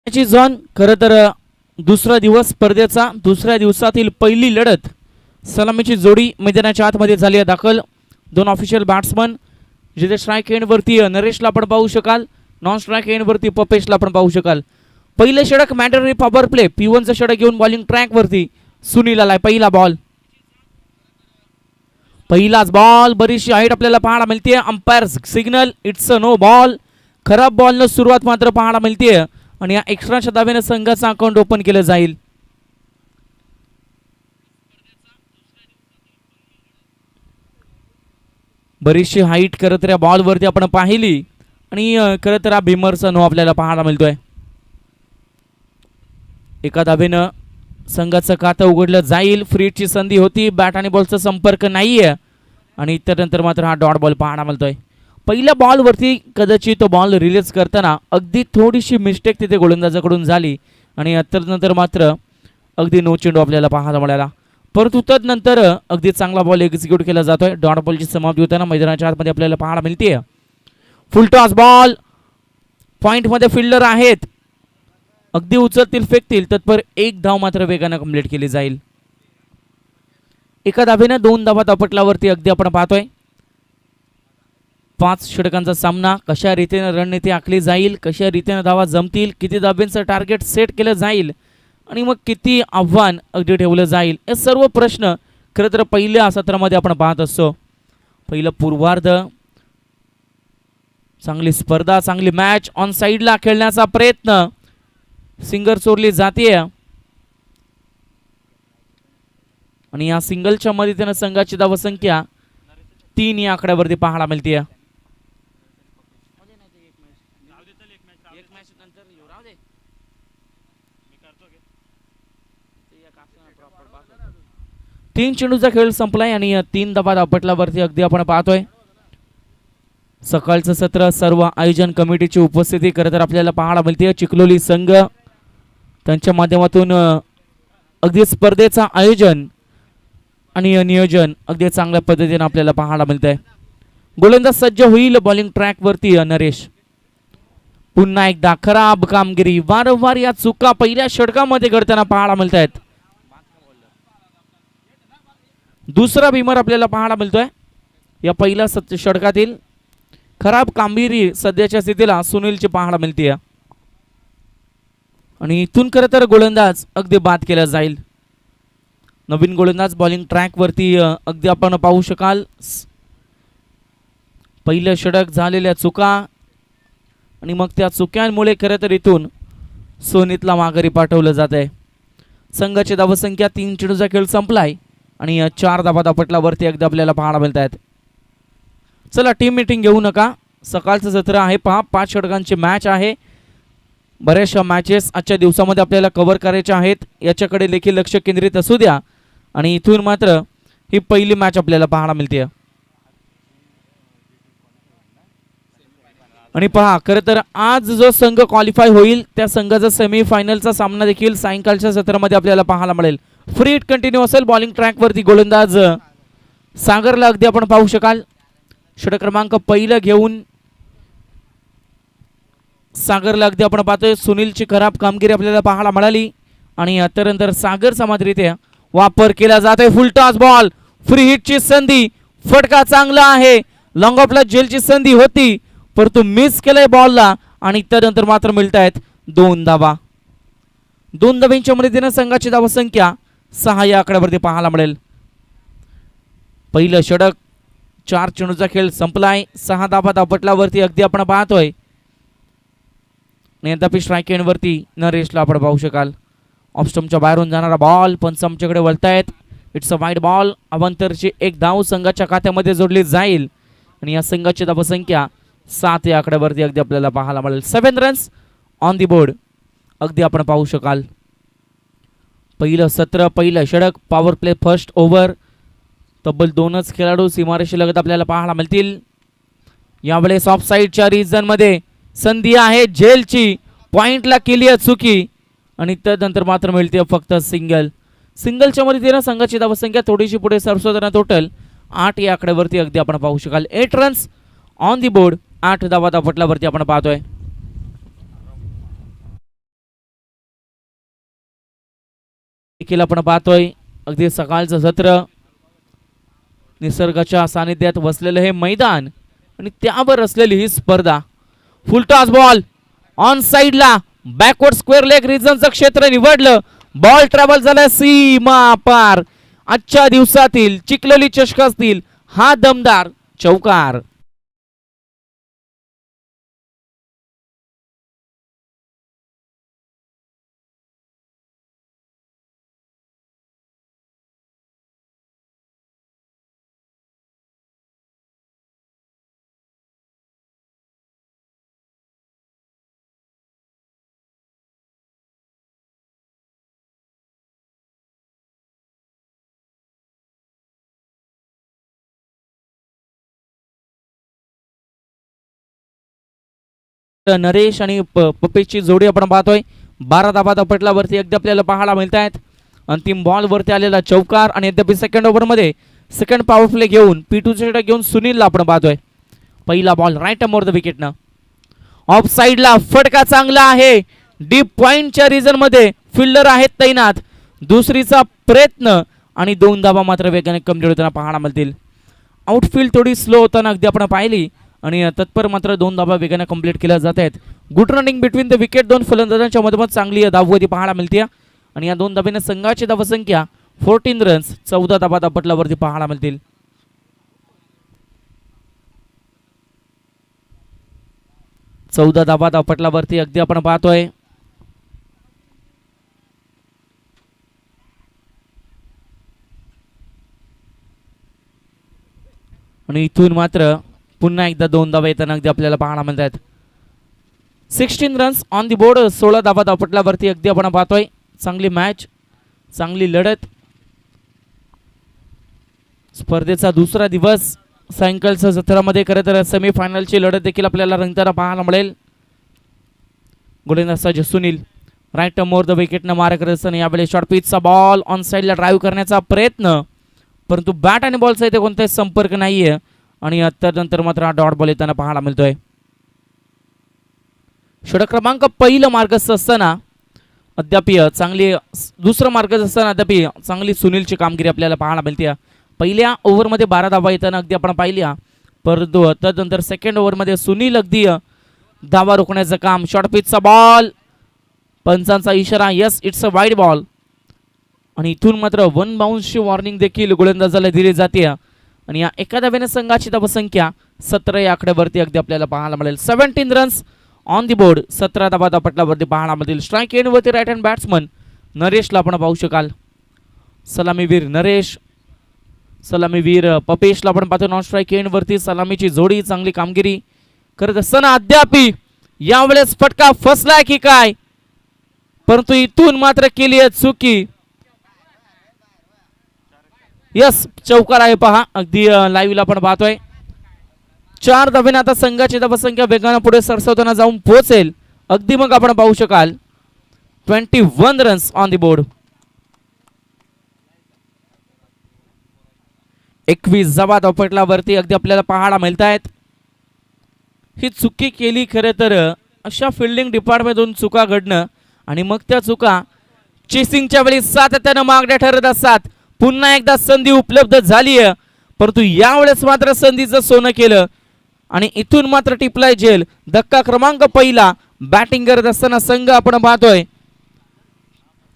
Zone खरं तर दुसरा दिवस स्पर्धेचा दुसऱ्या दिवसातील पहिली लढत सलामीची जोडी मैदानाच्या आतमध्ये झाली आहे दाखल. दोन ऑफिशियल बॅट्समन जिथे स्ट्राईक एंडवरती नरेशला पण पाहू शकाल, नॉन स्ट्राईक एंडवरती पपेशला पण पाहू शकाल. पहिले षटक मॅन्डेटरी पॉवर प्ले P1चं षटक घेऊन बॉलिंग ट्रॅकवरती सुनील आलाय. पहिला बॉल, पहिलाच बॉल, बरीचशी हाईट आपल्याला पाहायला मिळते. Umpire signal it's a no ball. खराब बॉलनं सुरुवात मात्र पाहायला मिळते आणि या एक्स्ट्राच्या दाव्याने संघाचा अकाउंट ओपन केलं जाईल. बरीचशी हाईट खरं तर या बॉलवरती आपण पाहिली आणि खरं तर हा भीमरचा नो आपल्याला पाहायला मिळतोय. एका धावेनं संघाचं खातं उघडलं जाईल. फ्रीची संधी होती, बॅट आणि बॉलचा संपर्क नाहीये आणि त्यानंतर मात्र हा डॉट बॉल पाहायला मिळतोय. पहिल्या बॉलवरती कदाचित तो बॉल रिलीज करताना अगदी थोडीशी मिस्टेक तिथे गोलंदाजाकडून झाली आणि त्यानंतर मात्र अगदी नो चेंडू आपल्याला पाहायला मिळाला. परंतु त्यानंतर अगदी चांगला बॉल एक्झिक्यूट केला जातोय. डॉट बॉलची समाप्ती होताना मैदानाच्या आतमध्ये आपल्याला पाहायला मिळते. फुल टॉस बॉल, पॉइंटमध्ये फिल्डर आहेत, अगदी उचलतील फेकतील तत्पर एक धाव मात्र वेगानं कंप्लीट केली जाईल. एका धावेनं 2 धावा दापटल्यावरती अगदी आपण पाहतोय 5 षटकांचा सामना. कशा रीतीने रणनीती आखली जाईल, कशा रीतीने धावा जमतील, किती धाब्यांचं टार्गेट सेट केलं जाईल आणि मग किती आव्हान अगदी ठेवलं जाईल, हे सर्व प्रश्न खरं तर पहिल्या सत्रामध्ये आपण पाहत असतो. पहिलं पूर्वार्ध चांगली स्पर्धा, चांगली मॅच. ऑन साईडला खेळण्याचा प्रयत्न, सिंगर चोरली जाते आणि या सिंगलच्या मदतीने संघाची धावसंख्या 3 या आकड्यावरती पाहायला मिळते. तीन चेंडूचा खेळ संपलाय आणि 3 धावा दापटल्यावरती अगदी आपण पाहतोय सकाळचं सत्र सर्व आयोजन कमिटीची उपस्थिती खरं तर आपल्याला पाहायला मिळते. चिखलोली संघ त्यांच्या माध्यमातून अगदी स्पर्धेचं आयोजन आणि नियोजन अगदी चांगल्या पद्धतीने आपल्याला पाहायला मिळतंय. गोलंदाज सज्ज होईल बॉलिंग ट्रॅकवरती नरेश. पुन्हा एकदा खराब कामगिरी, वारंवार या चुका पहिल्या षटकामध्ये घडताना पाहायला मिळत आहेत. दुसरा भीमर आपल्याला पाहायला मिळतोय. या पहिल्या षटकातील खराब कामगिरी सध्याच्या स्थितीला सुनीलची पाहायला मिळते आणि इथून खरं तर गोलंदाज अगदी बाद केला जाईल. नवीन गोलंदाज बॉलिंग ट्रॅकवरती अगदी आपण पाहू शकाल. पहिलं षटक झालेल्या चुका आणि मग त्या चुक्यांमुळे खरं तर इथून सोनीतला माघारी पाठवलं जात आहे. संघाची धावसंख्या 3 चेंडूचा खेळ संपलाय आणि 4 धावा दापटल्यावरती अगदी आपल्याला पाहायला मिळत आहेत. चला टीम मीटिंग घेऊ नका, सकाळचं सत्र आहे पहा. 5 षटकांची मॅच आहे. बऱ्याचशा मॅचेस आजच्या दिवसामध्ये आपल्याला कव्हर करायच्या आहेत, याच्याकडे देखील लक्ष केंद्रित असू द्या आणि इथून मात्र ही पहिली मॅच आपल्याला पाहायला मिळते. आणि पहा खरं तर आज जो संघ क्वालिफाय होईल त्या संघाचा सेमीफायनलचा सामना देखील सायंकाळच्या सत्रामध्ये आपल्याला पाहायला मिळेल. फ्री हिट कंटिन्यू असेल. बॉलिंग ट्रॅकवरती गोलंदाज सागरला अगदी आपण पाहू शकाल. षटक क्रमांक पहिलं घेऊन सागरला अगदी आपण पाहतोय. सुनीलची खराब कामगिरी आपल्याला पाहायला मिळाली आणि त्यानंतर सागर समाजरित्या वापर केला जातोय. फुल टॉस बॉल, फ्री हिटची संधी, फटका चांगला आहे. लॉंग ऑफला जेलची संधी होती परंतु मिस केलंय बॉलला आणि त्यानंतर मात्र मिळत आहेत 2 धावा. 2 धावांच्या मदतीने संघाची धावसंख्या 6 या आकड्यावरती पाहायला मिळेल. पहिलं षटक 4 चेंडूचा खेळ संपलाय. 6 धावा दापटल्यावरती अगदी आपण पाहतोय यद्यपि स्ट्राईक एंडवरती नरेशला आपण पाहू शकाल. ऑफस्टमच्या बाहेरून जाणारा बॉल पंच आमच्याकडे वळतायत. It's a wide ball. अवंतरची 1 धाव संघाच्या खात्यामध्ये जोडली जाईल आणि या संघाची धावसंख्या 7 या आकड्यावरती अगदी आपल्याला पाहायला मिळेल. 7 रन्स ऑन दी बोर्ड अगदी आपण पाहू शकाल. पहिलं सत्र, पहिलं षटक, पॉवर प्ले फर्स्ट ओव्हर. तब्बल 2च खेळाडू सीमारेषे लगत आपल्याला पाहायला मिळतील. यावेळेस ऑफ साईडच्या रिजन मध्ये संधी आहे झेलची, पॉइंटला केली आहे चुकी आणि त्यानंतर मात्र मिळते फक्त सिंगल. सिंगलच्या मदतीने संघाची धावसंख्या थोडीशी पुढे सरसवताना टोटल 8 या आकड्यावरती अगदी आपण पाहू शकाल. 8 रन्स ऑन दी बोर्ड. 8 धावा दापटल्यावरती आपण पाहतोय. देखील आपण पाहतोय अगदी सकाळचं सत्र, निसर्गाच्या सानिध्यात वसलेलं हे मैदान आणि त्यावर असलेली ही स्पर्धा. फुल टॉस बॉल ऑन साइडला, बॅकवर्ड स्क्वेअर लेग रिजनचं क्षेत्र निवडलं. बॉल ट्रॅव्हल झाला सीमा पार. आजच्या दिवसातील चिखलोली चषकातील हा दमदार चौकार. नरेश आणि पपेशची जोडी आपण पाहतोय. 12 धावा पटलावरती अगदी आपल्याला पाहायला मिळत आहेत. अंतिम बॉल वरती आलेला चौकार आणि अद्याप सेकंड ओव्हर मध्ये सेकंड पॉवर प्ले घेऊन P2 षटक घेऊन सुनीलला आपण पाहतोय. पहिला बॉल राईट मोर द विकेटनं. ऑफ साइडला फटका चांगला आहे. डीप पॉइंटच्या रिजन मध्ये फिल्डर आहेत तैनात. दुसरीचा प्रयत्न आणि 2 धावा मात्र वेगाने कमी होताना पाहायला मिळतील. आउटफील्ड थोडी स्लो होताना अगदी आपण पाहिली आणि तत्पर मात्र 2 धावा वेगाने कंप्लीट केल्या जात आहेत. Good running between the wicket. 2 फलंदाजांच्या मधोमध चांगली धावगती पाहायला मिळते आणि या 2 धाब्याने संघाची धावसंख्या 14 रन्स 14 धाबा पटलावरती पाहायला मिळतील. चौदा धाबा पटलावरती अगदी आपण पाहतोय. आणि इथून मात्र पुन्हा एकदा 2 धावा येताना अगदी आपल्याला पाहायला मिळतात. 16 रन्स ऑन दी बोर्ड. 16 धाबा पटलावरती अगदी आपण पाहतोय. चांगली मॅच, चांगली लढत. स्पर्धेचा दुसरा दिवस. सायंकाळच्या सत्रामध्ये खरं तर सेमीफायनलची लढत देखील आपल्याला रंगताना पाहायला मिळेल. गोलंदाज सुनील राईट मोर द विकेटनं मारा करत असताना यावेळी शॉर्ट पिचचा बॉल ऑन साइडला ड्राईव्ह करण्याचा प्रयत्न, परंतु बॅट आणि बॉलचा इथे कोणताही संपर्क नाहीये आणि त्यानंतर मात्र हा डॉट बॉल येताना पाहायला मिळतोय. षटक क्रमांक पहिलं मार्गस्थ असताना अद्याप चांगली, दुसरं मार्गस्थ असताना अद्याप चांगली सुनीलची कामगिरी आपल्याला पाहायला मिळते. पहिल्या ओव्हरमध्ये 12 धावा येताना अगदी आपण पाहिल्या, परंतु त्यानंतर सेकंड ओव्हरमध्ये सुनील अगदी धावा रोखण्याचं काम. शॉर्ट पिचचा बॉल, पंचांचा इशारा, yes it's a wide ball आणि इथून मात्र 1 बाउन्सची वॉर्निंग देखील गोलंदाजाला दिली जाते आणि या एका धाव्याने संघाची धावसंख्या 17 या आकड्यावरती अगदी आपल्याला पाहायला मिळेल. 17 रन्स ऑन दी बोर्ड. 17 धावा पटलावरती पाहायला मिळतील. स्ट्राईक एंडवरती राईट हँड बॅट्समन नरेशला आपण पाहू शकाल. सलामीवीर नरेश, सलामीवीर पपेशला आपण पाहतो. नॉन स्ट्राईक एंडवरती सलामीची जोडी, चांगली कामगिरी करत असताना अद्याप यावेळेस फटका फसलाय की काय, परंतु इथून मात्र केली आहे चुकी. यस चौकार आहे पहा, अगदी लाईव्हला आपण पाहतोय. 4 धाब्याने आता संघाची धावसंख्या वेगाने पुढे सरसवताना जाऊन पोहोचेल. अगदी मग आपण पाहू शकाल 21 रन्स ऑन दी बोर्ड. 21 धावा धावपटलावरती अगदी आपल्याला पाहायला मिळत आहेत. ही चुकी केली खरे तर अशा फिल्डिंग डिपार्टमेंटमधून चुका घडणं आणि मग त्या चुका चेसिंगच्या वेळी सातत्यानं मागण्या ठरत असतात. पुन्हा एकदा संधी उपलब्ध झाली आहे, परंतु यावेळेस मात्र संधीचं सोनं केलं आणि इथून मात्र टिपलाय जेल. धक्का क्रमांक पहिला. बॅटिंग करत असताना संघ आपण पाहतोय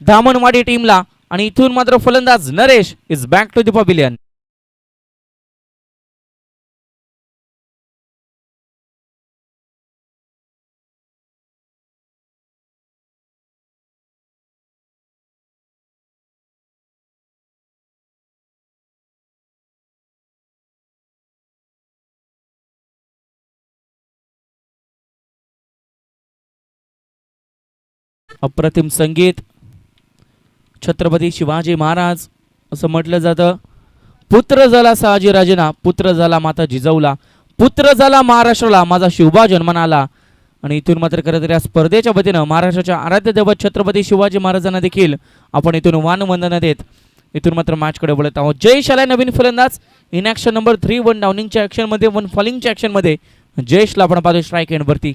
धामणवाडी टीमला आणि इथून मात्र फलंदाज Naresh is back to the pavilion. अप्रतिम संगीत. छत्रपती शिवाजी महाराज असं म्हटलं जातं. पुत्र झाला शहाजीराजेंना, पुत्र झाला माता जिजाऊला, पुत्र झाला महाराष्ट्राला, माझा शिवबा जन्माला. आणि इथून मात्र खरं तर या स्पर्धेच्या वतीनं महाराष्ट्राच्या आराध्य दैवत छत्रपती शिवाजी महाराजांना देखील आपण इथून वानवंदना देत इथून मात्र मॅचकडे बोलत आहोत. जयेश आलाय नवीन फलंदाज इन ॲक्शन नंबर 3. 1 डाउनिंगच्या ॲक्शनमध्ये 1 फॉलिंगच्या ॲक्शनमध्ये जयेशला आपण पाहतो स्ट्राईक एंडवरती.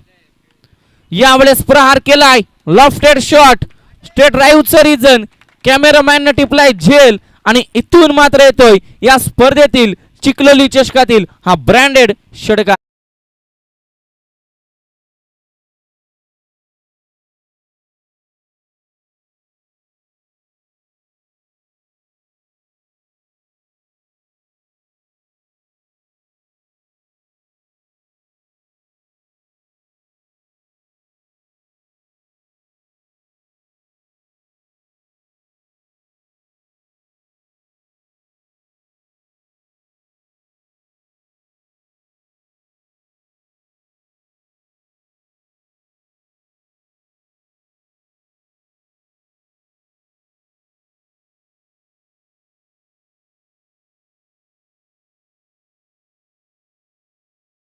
यावेळेस प्रहार केलाय, लॉफ्टेड शॉट, स्ट्रेट ड्राईव्हचं रिजन कॅमेरामॅनने टिपलाय झेल आणि इथून मात्र येतोय या स्पर्धेतील चिखलोली चषकातील हा ब्रँडेड षटकार.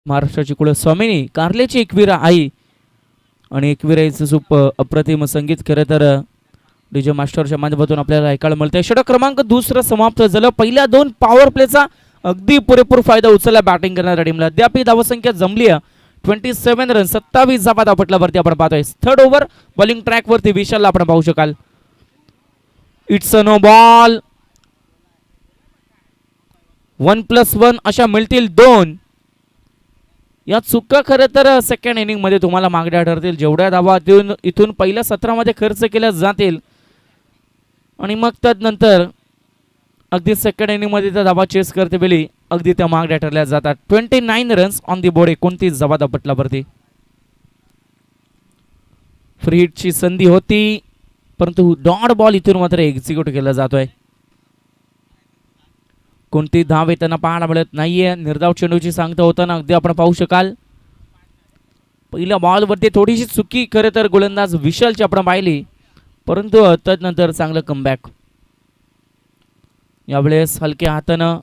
महाराष्ट्राची कुलस्वामिनी कारलेची एकवीरा आई आणि एकवीराईचं सूप अप्रतिम संगीत खरं तर डीजे मास्टरच्या माध्यमातून आपल्याला ऐकायला मिळतंय. षटक क्रमांक दुसरं समाप्त झालं. पहिल्या 2 पॉवर प्लेचा अगदी पुरेपूर फायदा उचलला बॅटिंग करणाऱ्या टीमला. अद्याप धावसंख्या जमली आहे 27 रन 27 धावा धावपटल्यावरती आपण पाहतोय. थर्ड ओव्हर बॉलिंग ट्रॅक वरती विशालला आपण पाहू शकाल. It's a no ball. 1+1 अशा मिळतील 2. या चुका खरं तर सेकंड इनिंग मध्ये तुम्हाला मागण्या ठरतील. जेवढ्या धावा इथून पहिल्या 17 मध्ये खर्च केल्या जातील आणि मग त्यानंतर अगदी सेकंड इनिंग मध्ये त्या धावा चेस करते वेळी अगदी त्या मागण्या ठरल्या जातात. 29 रन्स ऑन दी बोर्ड 29 धावा धावपटल्यावरती. फ्री हिटची संधी होती परंतु डॉट बॉल इथून मात्र एक्झिक्यूट केला जातोय. कोणती धाव येताना पाहायला मिळत नाहीये. निर्धाव चेंडूची सांगता होताना अगदी आपण पाहू शकाल पहिल्या बॉलवरती थोडीशी चुकी खरे तर गोलंदाज विशालची आपण पाहिली परंतु त्यानंतर चांगलं कमबॅक. यावेळेस हलक्या हातानं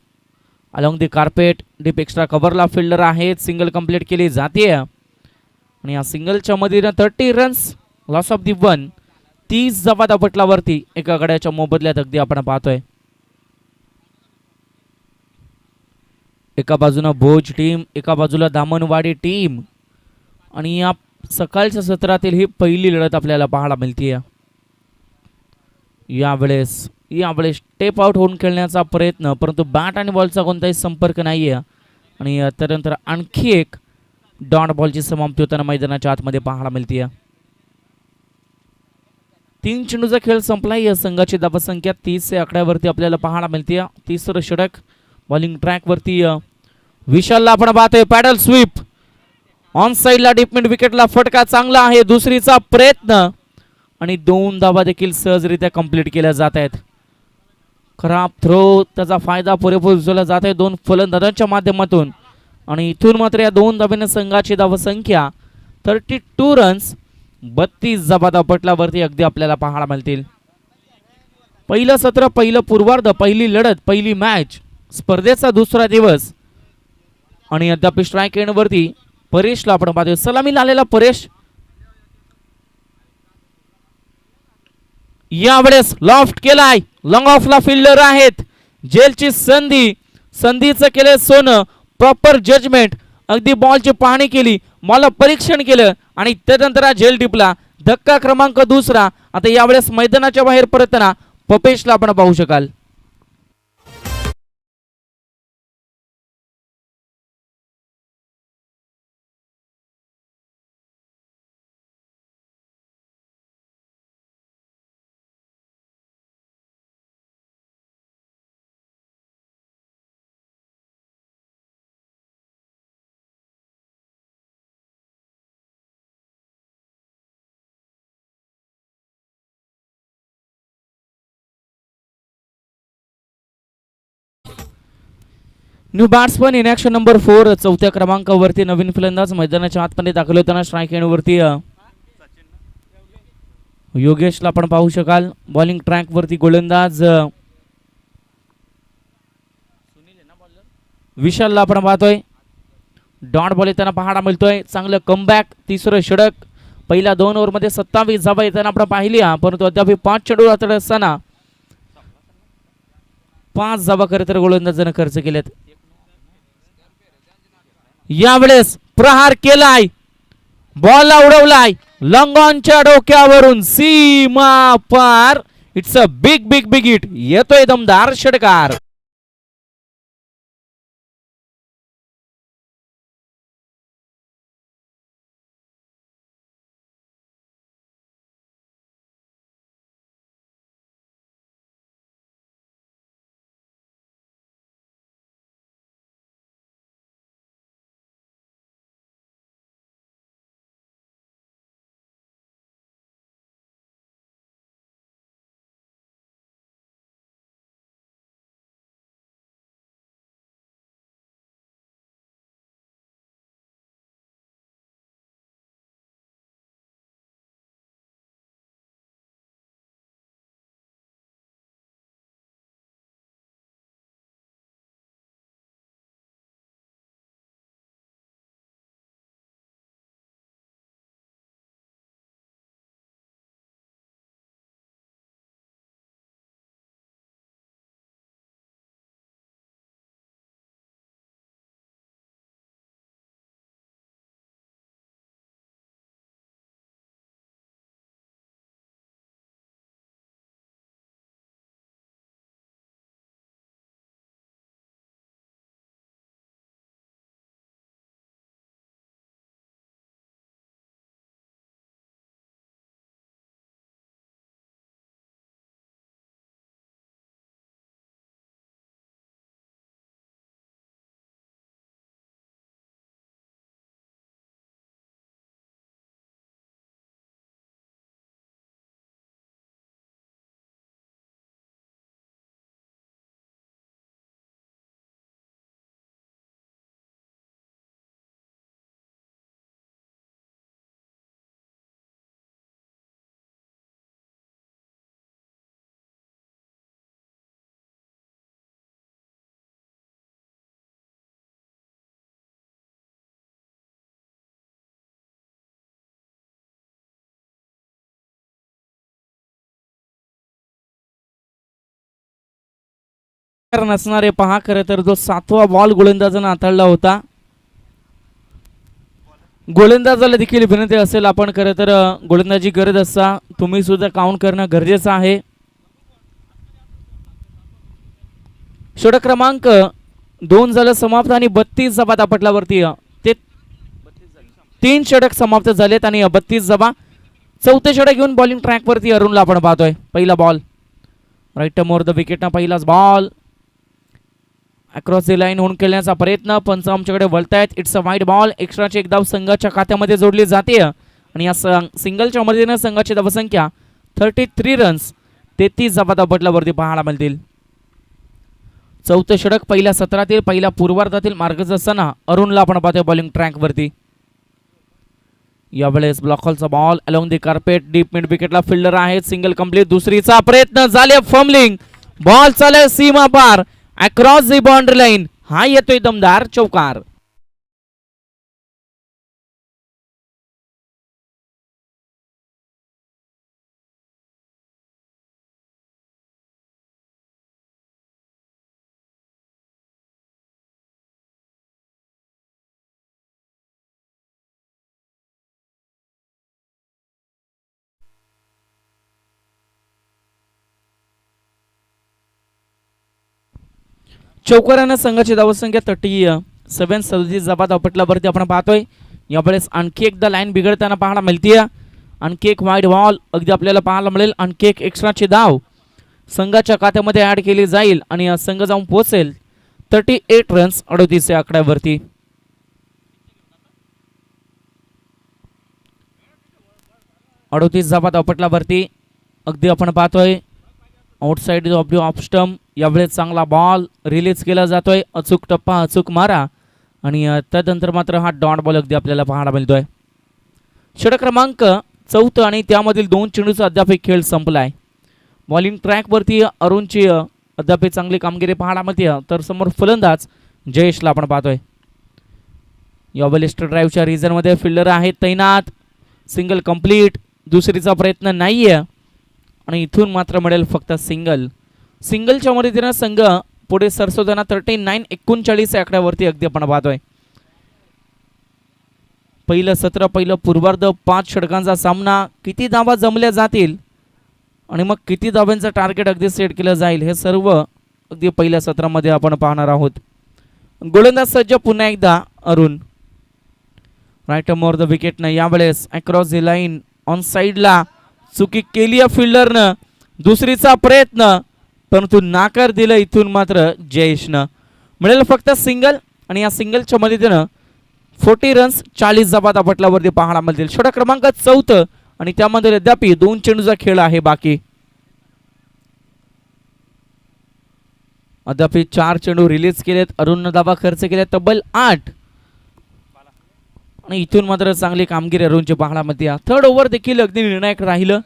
along the carpet deep extra कव्हरला फिल्डर आहेत. सिंगल कंप्लीट केली जाते आणि या सिंगलच्या मध्ये 30 रन्स लॉस ऑफ दी 1 30 धावा धावपटल्यावरती एका गड्याच्या मोबदल्यात अगदी आपण पाहतोय. एका बाजूला भोज टीम एका बाजूला दामनवाडी टीम आणि या सकाळच्या सत्रातील ही पहिली लढत आपल्याला पाहायला मिळते. यावेळेस टेप आउट होऊन खेळण्याचा प्रयत्न परंतु बॅट आणि बॉलचा कोणताही संपर्क नाहीये आणि त्यानंतर आणखी एक डॉट बॉलची समाप्ती होताना मैदानाच्या आतमध्ये पाहायला मिळते. 3 चेंडूचा खेळ संपला. या संघाची धावसंख्या 30 या आकड्यावरती आपल्याला पाहायला मिळते. तिसरं षटक बॉलिंग ट्रॅक वरती विशालला आपण पाहतोय. पॅडल स्वीप ऑन साइडला डीप मिड विकेटला फटका चांगला आहे. दुसरीचा प्रयत्न आणि 2 धावा देखील सहजरित्या कंप्लीट केल्या जात आहेत. खराब थ्रो त्याचा फायदा पुरेपूर उचलला जात आहे 2 फलंदाजांच्या माध्यमातून आणि इथून मात्र या 2 धाब्याने संघाची धावसंख्या 32 रन्स 32 धावा धावपटल्यावरती अगदी आपल्याला पाहायला मिळतील. पहिलं सत्र पहिलं पूर्वार्ध पहिली लढत पहिली मॅच स्पर्धेचा दुसरा दिवस आणि अद्याप स्ट्राईक एंड वरती परेशला आपण पाहतोय. सलामीला आलेला परेश यावेळेस लॉफ्ट केलाय. लॉंग ऑफला फिल्डर आहेत. जेलची संधीचं केलं सोनं. प्रॉपर जजमेंट अगदी बॉलची पाहणी केली बॉल परीक्षण केलं आणि त्यानंतर हा झेल टिपला. धक्का क्रमांक दुसरा. आता यावेळेस मैदानाच्या बाहेर परतना पपेशला आपण पाहू शकाल. New batsman in action number 4 चौथ्या क्रमांकावरती नवीन फलंदाज मैदानाच्या आतमध्ये दाखल होताना स्ट्राईक एंड वरती योगेशला आपण पाहू शकाल. बॉलिंग ट्रॅक वरती गोलंदाज विशालला आपण पाहतोय. डॉट बॉल येताना पाहायला मिळतोय. चांगलं कमबॅक. तिसरं षटक पहिल्या 2 ओव्हरमध्ये 27 धावा येताना आपण पाहिली परंतु अद्याप 5 चेंडू हातात असताना 5 धावा खरं तर गोलंदाजाने खर्च केलेत. यावेळेस प्रहार केलाय. बॉलला उडवलाय लॉंग ऑनच्या डोक्यावरून सीमा पार. It's a big big big hit. येतोय दमदार षटकार. नसणारे पहा. खरं तर जो 7वा बॉल गोलंदाजानं हाताळला होता. गोलंदाजाला देखील विनंती असेल, आपण खरं तर गोलंदाजी करत असता तुम्ही सुद्धा काउंट करणं गरजेचं आहे. षटक क्रमांक 2 झालं समाप्त आणि 32 जबात आपटल्यावरती ते 3 षटक समाप्त झालेत आणि 32 जबा. चौथे षटक घेऊन बॉलिंग ट्रॅक वरती अरुणला आपण पाहतोय. पहिला ball right more the wicket ना पहिलाच बॉल अक्रॉस द लाईन होऊन खेळण्याचा प्रयत्न. पंच आमच्याकडे वळतायत. It's a wide ball. एक्स्ट्राची एक धाव संघाच्या खात्यामध्ये जोडली जाते आणि या सिंगलच्या मदतीने संघाची धावसंख्या 33 रन्स 33 जबात आपटल्यावरती पाहायला मिळतील. चौथे षटक पहिल्या सत्रातील पहिल्या पूर्वार्धातील मार्गच असताना अरुणला आपण पाहतोय बॉलिंग ट्रॅक वरती. यावेळेस ब्लॉकॉलचा ball along the carpet deep mid विकेटला फिल्डर आहेत. Single complete. दुसरीचा प्रयत्न झाले फर्मलिंग. बॉल चाले सीमा पार अक्रॉस दी बाउंड्री लाईन. हा येतोय दमदार चौकार. चौकारानं संघाची धावसंख्या 37 जबात आपटल्यावरती आपण पाहतोय. यावेळेस आणखी एकदा लाईन बिघडताना पाहायला मिळतीये. आणखी एक वाईड बॉल अगदी आपल्याला पाहायला मिळेल. आणखी एक एक्स्ट्राची धाव संघाच्या खात्यामध्ये ऍड केली जाईल आणि संघ जाऊन पोहोचेल 38 रन्स 38 या आकड्यावरती. अडोतीस जबात आपटल्यावरती अगदी आपण पाहतोय outside of the off stump. यावेळेस चांगला बॉल रिलीज केला जातोय. अचूक टप्पा अचूक मारा आणि त्यानंतर मात्र हा डॉट बॉल अगदी आपल्याला पाहायला मिळतोय. षटक क्रमांक 4 आणि त्यामधील 2 चेंडूचा अद्याप खेळ संपलाय. बॉलिंग ट्रॅक वरती अरुणची अद्याप चांगली कामगिरी पाहायला मिळते. तर समोर फलंदाज जयेशला आपण पाहतोय. यावेळेस ड्राईव्हच्या रिझन मध्ये फिल्डर आहेत तैनात. Single complete. दुसरीचा प्रयत्न नाहीये आणि इथून मात्र मिळेल फक्त सिंगल. सिंगलच्या मदतीने संघ पुढे सरसवताना 39-39 या आकड्यावरती अगदी आपण पाहतोय. पहिलं सत्र पहिलं पूर्वार्ध 5 षटकांचा सामना. किती धावा जमल्या जातील आणि मग किती धाब्यांचं टार्गेट अगदी सेट केलं जाईल हे सर्व अगदी पहिल्या सत्रामध्ये आपण पाहणार आहोत. गोलंदाज सज्ज पुन्हा एकदा अरुण. राईट मोर द विकेटनं यावेळेस अक्रॉस द लाईन ऑन साईडला चुकी केली आहे फिल्डरनं. दुसरीचा प्रयत्न परंतु नाकार दिलं इथून मात्र जयेशनं. मिळेल फक्त सिंगल आणि या सिंगलच्या मदतीनं 40 रन्स 40 धावा पटलावरती पाहायला मिळतील. षटक क्रमांक 4 आणि त्यामध्ये अद्याप 2 चेंडूचा खेळ आहे बाकी. अद्याप 4 चेंडू रिलीज केलेत. अरुणनं धावा खर्च केले तब्बल 8 आणि इथून मात्र चांगली कामगिरी अरुणची पाहायला मिळते. थर्ड ओव्हर देखील अगदी निर्णायक राहिलं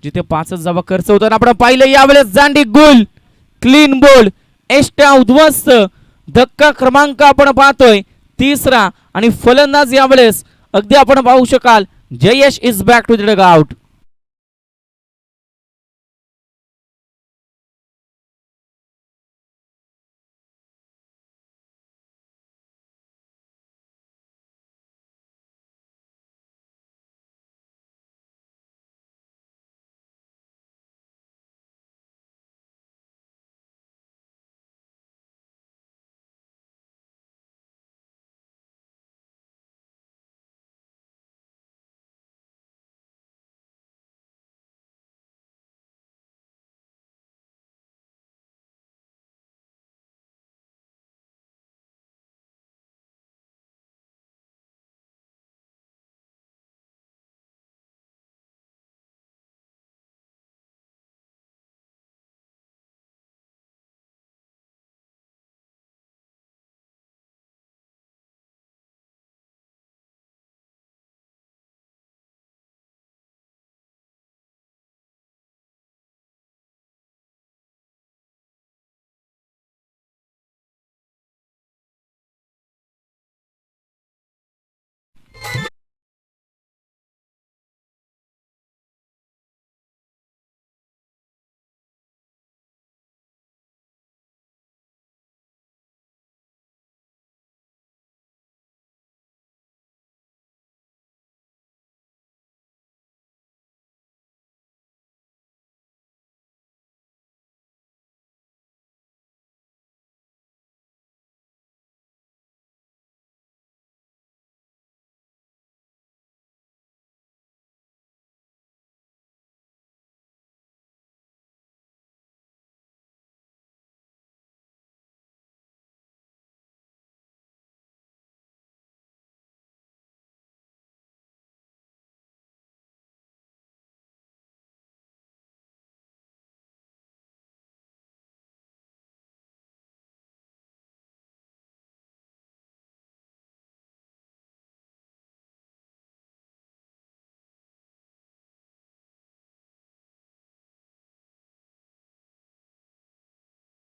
जिथे 5 धावा खर्च होताना आपण पाहिलं. यावेळेस जांडी गुल क्लीन बोल्ड एष्ट्या उद्ध्वस्त धक्का क्रमांक आपण पाहतोय 3रा आणि फलंदाज यावेळेस अगदी आपण पाहू शकाल Jayesh is back to the dugout.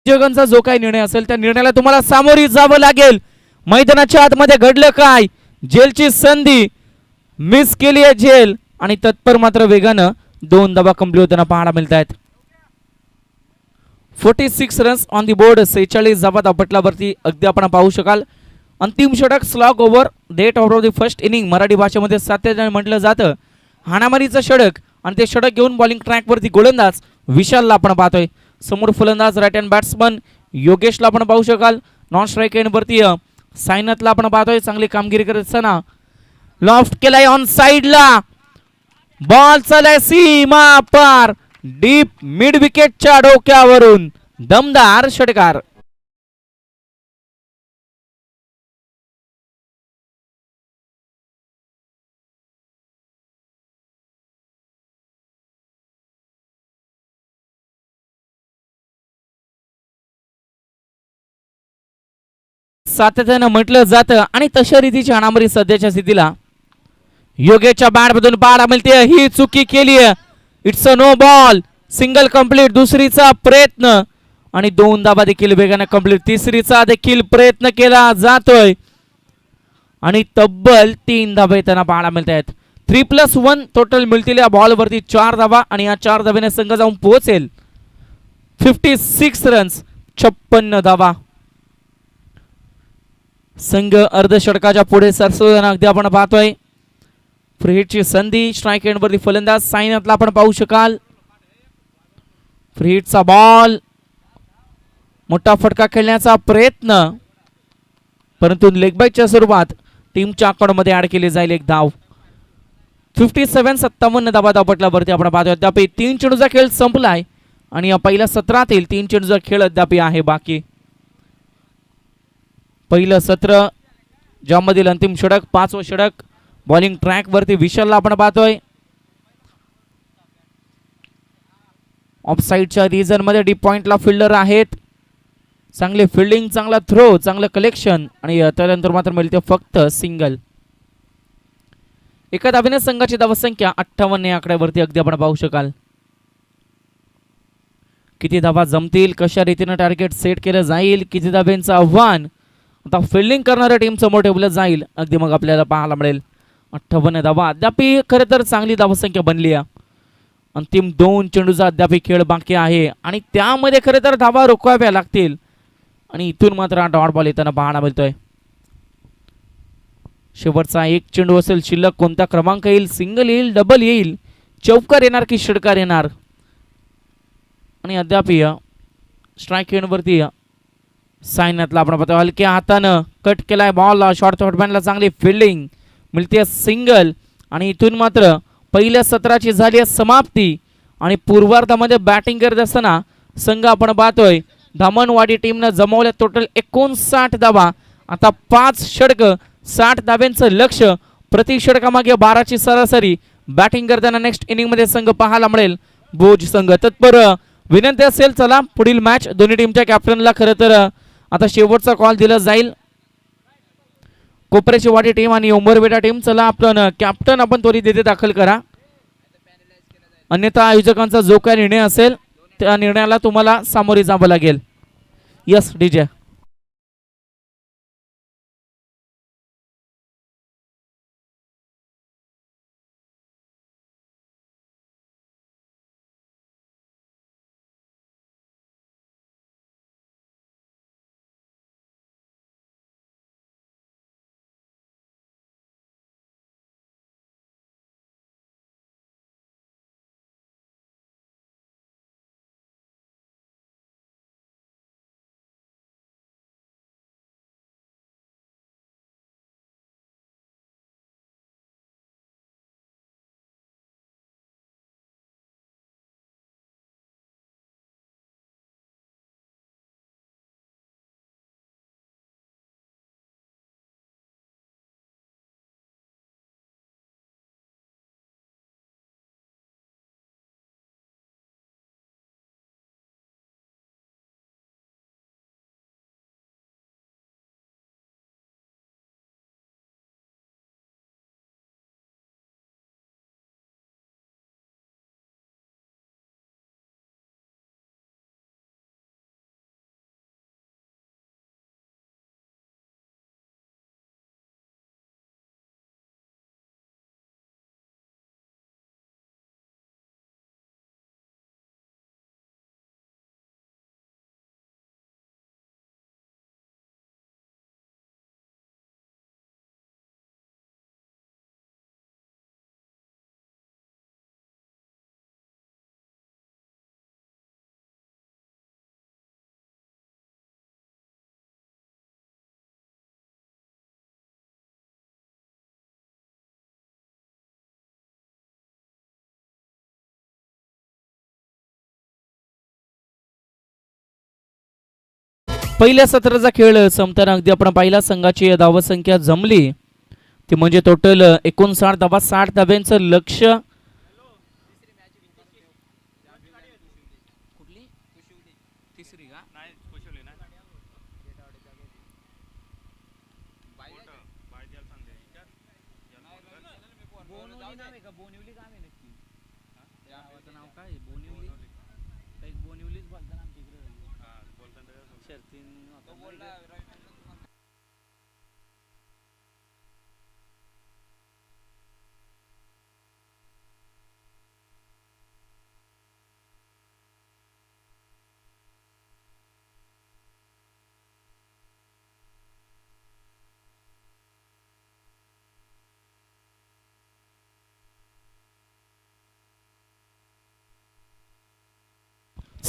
जगांचा जो काही निर्णय असेल त्या निर्णयाला तुम्हाला सामोरी जावं लागेल. मैदानाच्या आतमध्ये घडलं काय? जेलची संधी मिस केली आहे जेल आणि तत्पर मात्र वेगानं 2 धावा कंप्लीट होताना पाहायला मिळत आहेत. 46 रन्स ऑन दी बोर्ड 46 धावा धापटलावरती अगदी आपण पाहू शकाल. अंतिम षटक slog over date of the first inning Marathi भाषेमध्ये सातत्याने म्हटलं जातं. हाणामारीचं षटक आणि ते षटक घेऊन बॉलिंग ट्रॅकवरती गोलंदाज विशालला आपण पाहतोय. समोर फलंदाज राईट हँड बॅट्समन योगेशला आपण पाहू शकाल. नॉन स्ट्राईक एंड वरती सायनाथला आपण पाहतोय चांगली कामगिरी करत असताना. लॉफ्ट केलाय ऑन साइडला बॉल चालाय सीमा पार डीप मिड विकेटच्या डोक्यावरून दमदार षटकार. सातत्यानं म्हटलं जातं आणि तशा रीतीची हाणामारी सध्याच्या स्थितीला योगेशच्या बॅटमधून पाहायला मिळते. ही चुकी केली आहे. It's a no ball. Single complete. दुसरीचा प्रयत्न आणि 2 धावा देखील वेगाने कंप्लीट. तिसरीचा देखील प्रयत्न केला जातोय आणि तब्बल 3 धावा येताना पाहायला मिळत आहेत. 3+1 टोटल मिळतील या बॉल वरती 4 धावा आणि या 4 धाव्याने संघ जाऊन पोहोचेल 56 रन्स 56 धावा. संघ अर्धषटकाच्या पुढे सरसवताना अगदी आपण पाहतोय. फ्री हिटची संधी स्ट्राईक एंड वरती फलंदाज सायनाथला आपण पाहू शकाल. फ्री हिटचा बॉल, मोठा फटका खेळण्याचा प्रयत्न, परंतु लेग बाईच्या स्वरूपात टीमच्या अकाउंटमध्ये ऍड केली जाईल एक धाव. 57-57 धावा धावपटलावरती आपण पाहतोय. अद्याप 3 चेंडूचा खेळ संपलाय आणि या पहिल्या सत्रातील 3 चेंडूचा खेळ अद्याप आहे बाकी. पहिलं सत्र ज्यामधील अंतिम षटक, 5वं षटक. बॉलिंग ट्रॅक वरती विशालला आपण पाहतोय. ऑफ साईडच्या रिजन मध्ये डीप पॉइंटला फिल्डर आहेत. चांगले फिल्डिंग, चांगला थ्रो, चांगलं कलेक्शन आणि त्यानंतर मात्र मिळते फक्त सिंगल. एका धावेने संघाची धावसंख्या 58 या आकड्यावरती अगदी आपण पाहू शकाल. किती धावा जमतील, कशा रीतीने टार्गेट सेट केलं जाईल, किती धाब्यांचं आव्हान आता फिल्डिंग करणाऱ्या टीम समोर ठेवलं जाईल, अगदी मग आपल्याला पाहायला मिळेल. 58 धावा अद्याप खरं तर चांगली धावसंख्या बनली आहे. अंतिम 2 चेंडूचा अद्याप खेळ बाकी आहे आणि त्यामध्ये खरं तर धावा रोखवाव्या लागतील आणि इथून मात्र डॉट बॉल येताना पाहायला मिळतोय. शेवटचा 1 चेंडू असेल शिल्लक. कोणता क्रमांक येईल, सिंगल येईल, डबल येईल, चौकार येणार की षटकार येणार. आणि अद्याप स्ट्राईक एंडवरती सायनातला आपण पाहतो हलक्या हातानं कट केलाय बॉल. शॉर्ट थॉटमॅनला चांगली फिल्डिंग मिळते, सिंगल. आणि इथून मात्र पहिल्या सत्राची झाली आहे समाप्ती आणि पूर्वार्धामध्ये बॅटिंग करत असताना संघ आपण पाहतोय धामणवाडी टीमनं जमवल्या टोटल 59 धावा. आता 5 षटक, 60 धाब्यांचं लक्ष, प्रति षटकामागे 12ची सरासरी. बॅटिंग करताना नेक्स्ट इनिंग मध्ये संघ पाहायला मिळेल भोज संघ. तत्पर विनंती असेल, चला पुढील मॅच दोन्ही टीमच्या कॅप्टनला खरं तर आता शेवटचा कॉल दिला जाईल. कोपऱ्याची वाडी टीम आणि उंबरवेटा टीम, चला आपण कॅप्टन आपण त्वरित तिथे दाखल करा. अन्यथा आयोजकांचा जो काय निर्णय असेल त्या निर्णयाला तुम्हाला सामोरे जावं लागेल. Yes DJ. पहिल्या सत्राचा खेळ संपताना अगदी आपण पहिल्या संघाची धावसंख्या जमली ती म्हणजे टोटल 59 धावा, 60 धाब्यांचं लक्ष.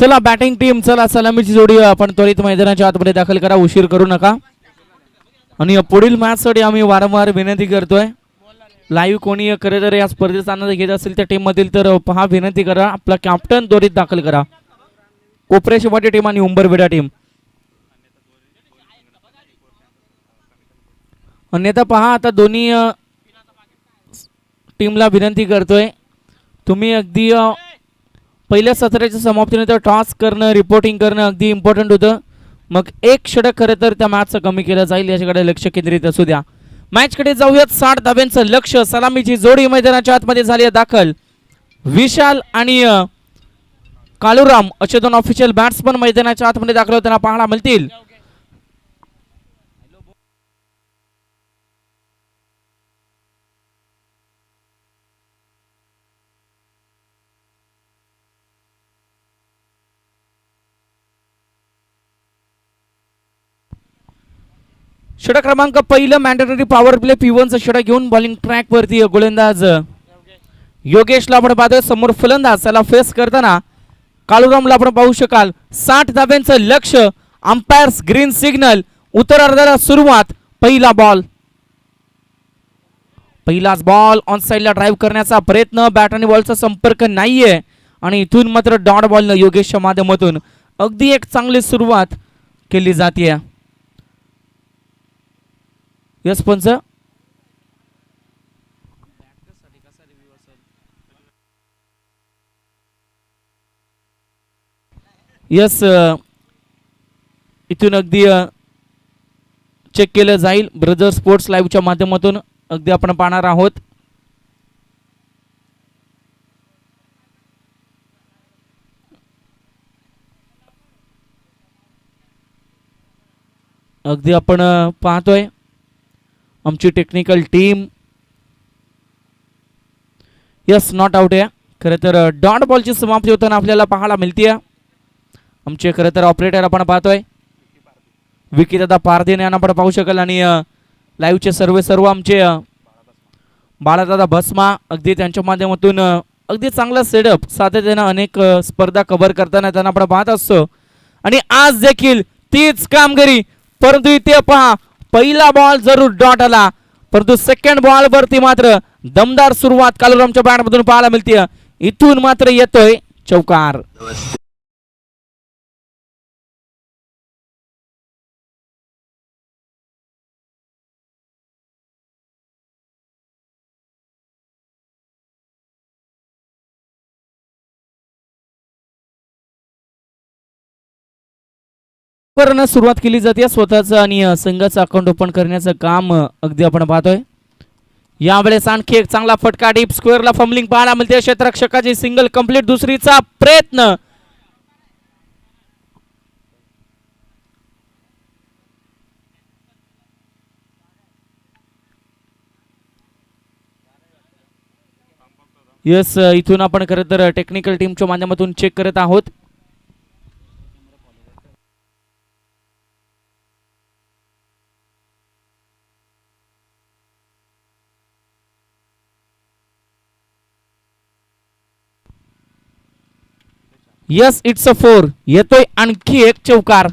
चला बॅटिंग टीम, चला सलामीची जोडी आपण त्वरित मैदानाच्या आतमध्ये दाखल करा, उशीर करू नका. आणि पुढील मॅच साठी आम्ही वारंवार विनंती करतोय, लाईव्ह कोणी खरं तर या स्पर्धेचा आनंद घेत असेल त्या टीम मधील तर पहा, विनंती करा, आपला कॅप्टन त्वरित दाखल करा. कोपरे शिवाटी टीम आणि उंबरवेढा टीम. अन्यथा पहा, आता दोन्ही टीमला विनंती करतोय, तुम्ही अगदी पहिल्या सत्राच्या समाप्तीनंतर टॉस करणं, रिपोर्टिंग करणं अगदी इम्पॉर्टंट होतं. मग एक षटक खरं तर त्या मॅचचं कमी केलं जाईल, याच्याकडे लक्ष केंद्रित असू द्या. मॅचकडे जाऊयात. 60 धाब्यांचं लक्ष, सलामीची जोडी मैदानाच्या आतमध्ये झाली आहे दाखल. विशाल आणि कालूराम असे दोन ऑफिशियल बॅट्समन मैदानाच्या आतमध्ये दाखल होताना पाहायला मिळतील. षटक क्रमांक पहिलं मॅन्डेटरी पॉवर प्ले P1चं षटक घेऊन बॉलिंग ट्रॅक वरती गोलंदाज योगेशला आपण पाहतोय, समोर फलंदाज त्याला फेस करताना कालूरामला आपण पाहू शकाल. 60 धाब्यांचं लक्ष, अंपायर्स ग्रीन सिग्नल, उत्तरार्धाला सुरुवात. पहिला बॉल, पहिलाच बॉल ऑन साइडला ड्राईव्ह करण्याचा प्रयत्न, बॅट आणि बॉलचा संपर्क नाहीये आणि इथून मात्र डॉट बॉलनं योगेशच्या माध्यमातून अगदी एक चांगली सुरुवात केली जाते. यस पंच, यस इथून अगदी चेक केलं जाईल. ब्रदर स्पोर्ट्स लाईव्हच्या माध्यमातून अगदी आपण पाहणार आहोत. अगदी आपण पाहतोय आमची technical team. Yes, not out आहे. खरं तर डॉट बॉलची समाप्ती होताना आपल्याला पाहायला मिळते. आमचे खरं तर ऑपरेटर आपण पाहतोय विकी दादा पारदेने यांना आपण पाहू शकाल. आणि लाईव्हचे सर्व आमचे बाळादादा भस्मा, अगदी त्यांच्या माध्यमातून अगदी चांगला सेटअप सातत्याने अनेक स्पर्धा कव्हर करताना त्यांना आपण पाहत असतो. आणि आज देखील तीच कामगिरी, परंतु इथे पहा, पहिला बॉल जरूर डॉट आला, परंतु सेकंड बॉल वरती मात्र दमदार सुरुवात कालूरामच्या बॅटमधून पाहायला मिळते. इथून मात्र येतोय चौकार. सुरुवात केली जाते. स्वतःचं आणि संघाचं अकाउंट ओपन करण्याचं काम अगदी आपण पाहतोय. यावेळेस आणखी एक चांगला फटका, डीप स्क्वेअरला फंबलिंग पाहायला मिळते. क्षेत्ररक्षकाची सिंगल कंप्लीट, दुसरीचा प्रयत्न. यस, इथून आपण खरं तर टेक्निकल टीमच्या माध्यमातून चेक करत आहोत. Yes, it's a 4. येतोय आणखी एक चौकार.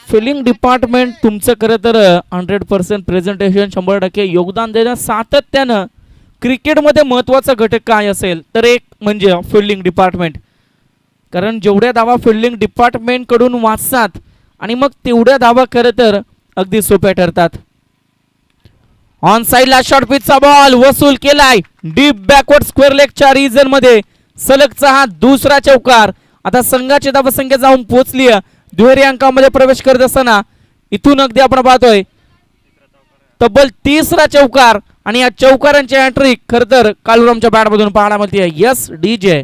फिल्डिंग डिपार्टमेंट तुमचं खरं तर 100% प्रेझेंटेशन, 100% योगदान देणं सातत्यानं. क्रिकेटमध्ये महत्त्वाचा घटक काय असेल तर एक म्हणजे फिल्डिंग डिपार्टमेंट. कारण जेवढ्या धावा फिल्डिंग डिपार्टमेंट कडून वाचतात आणि मग तेवढ्या धावा खरं तर अगदी सोप्या ठरतात. ऑन साइडला शॉर्ट पिचचा बॉल वसूल केलाय. डीप बॅकवर्ड स्क्वेअर लेगच्या रिजन मध्ये सलगचा हा दुसरा चौकार. आता संघाची धावसंख्या जाऊन पोहोचली दुहेरी अंकामध्ये प्रवेश करत असताना इथून अगदी आपण पाहतोय तब्बल तिसरा चौकार. आणि या चौकारांची हॅट्रिक खरं तर कालूरामच्या बॅटमधून पाहायला मिळते. यस डीजे,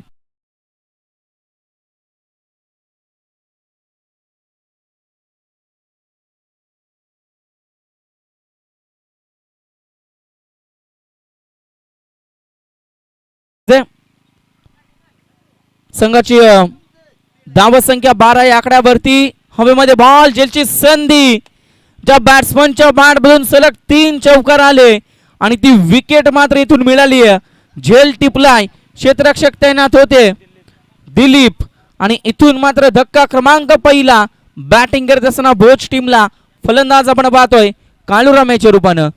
संघाची धावसंख्या 12 या आकड्यावरती. हवेमध्ये बॉल, जेलची संधी, ज्या बॅट्समनच्या बॅटमधून सलग 3 चौकार आले आणि ती विकेट मात्र इथून मिळाली आहे. झेल टिपलाय, क्षेत्ररक्षक तैनात होते दिलीप. आणि इथून मात्र धक्का क्रमांक पहिला बॅटिंग करत असताना भोज टीमला फलंदाज आपण पाहतोय काळूरामेच्या रूपानं.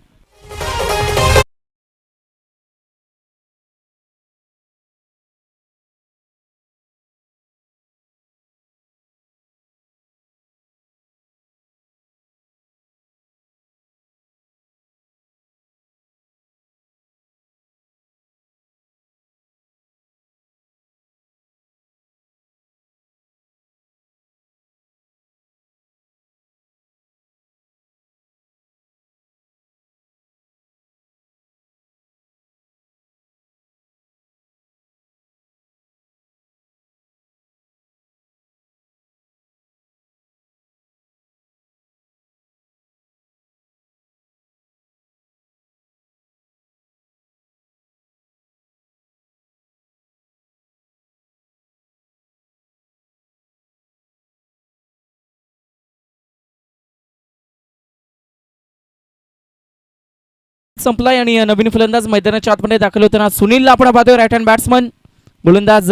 संपलाय आणि नवीन फलंदाज मैदानाच्या आतमध्ये दाखल होताना सुनीलला आपण पाहतोय राईट हँड बॅट्समन. गोलंदाज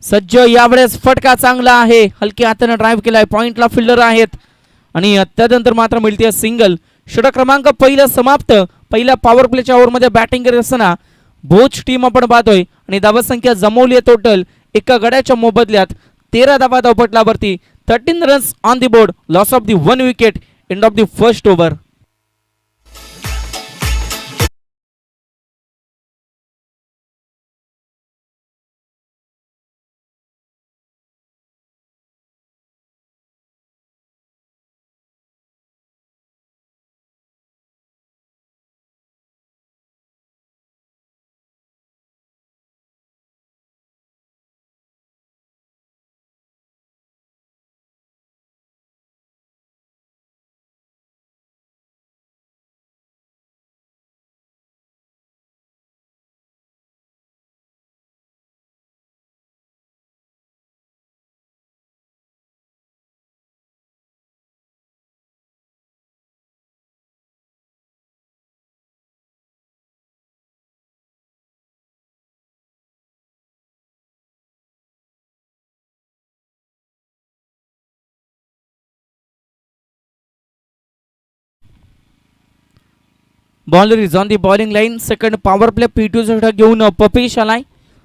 सज्ज यावेळेस फटका चांगला आहे हलक्या हाताने ड्राईव्ह केलाय पॉइंटला फिल्डर आहेत आणि त्यानंतर मात्र मिळते सिंगल. षटक क्रमांक पहिला समाप्त. पहिल्या पॉवर प्लेच्या ओव्हरमध्ये बॅटिंग करत असताना भोज टीम आपण पाहतोय आणि धावसंख्या जमवली आहे टोटल एका गड्याच्या मोबदल्यात 13 धावा धावपटलावरती 13 runs on the board. Loss of the 1 wicket end of the first over. Bowler is on the bowling line. Second power play P2 षटक घेऊन पपेश आलाय.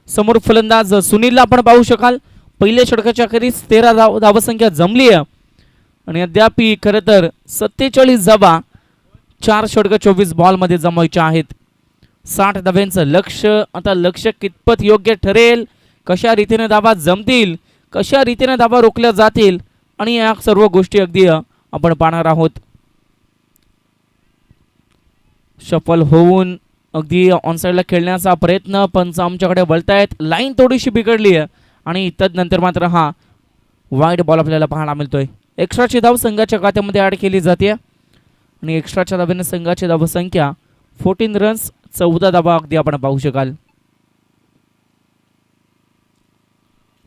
समोर फलंदाज सुनीलला आपण पाहू शकाल. पहिल्या षटकाच्या अखेरीस 13 धावसंख्या जमली आहे आणि अद्याप खरं तर 47 धावा 4 षटक 24 बॉलमध्ये जमवायच्या आहेत. 60 धाव्यांचं लक्ष. आता लक्ष कितपत योग्य ठरेल, कशा रीतीने धावा जमतील, कशा रीतीने धावा रोखल्या जातील आणि या सर्व गोष्टी अगदी आपण पाहणार आहोत. शफल होऊन अगदी ऑनसाईडला खेळण्याचा प्रयत्न पंच आमच्याकडे वळतायत. लाईन थोडीशी बिघडली आहे आणि तदनंतर मात्र हा वाईड बॉल आपल्याला पाहायला मिळतोय. एक्स्ट्राची धाव संघाच्या खात्यामध्ये ॲड केली जाते आणि एक्स्ट्राच्या धावेने संघाची धावसंख्या 14 रन्स 14 धावा अगदी आपण पाहू शकाल.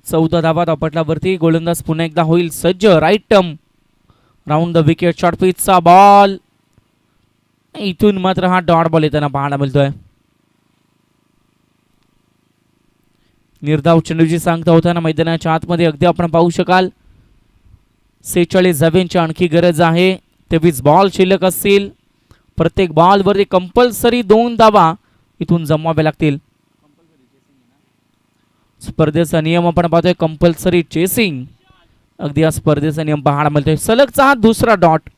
14 धावा धावपटलावरती गोलंदाज पुन्हा एकदा होईल सज्ज. Right arm round the wicket short पिचचा बॉल. इथून मात्र हा डॉट बॉल येताना पाहायला मिळतोय. निर्धाव चेंडूची सांगता होताना मैदानाच्या आतमध्ये अगदी आपण पाहू शकाल 46 धाव्यांची आणखी गरज आहे. 23 बॉल शिल्लक असतील. प्रत्येक बॉलवरती कंपल्सरी 2 धावा इथून जमवाव्या लागतील. स्पर्धेचा नियम आपण पाहतोय कंपल्सरी चेसिंग. अगदी या स्पर्धेचा नियम पाहायला मिळतोय. सलगचा हा दुसरा डॉट.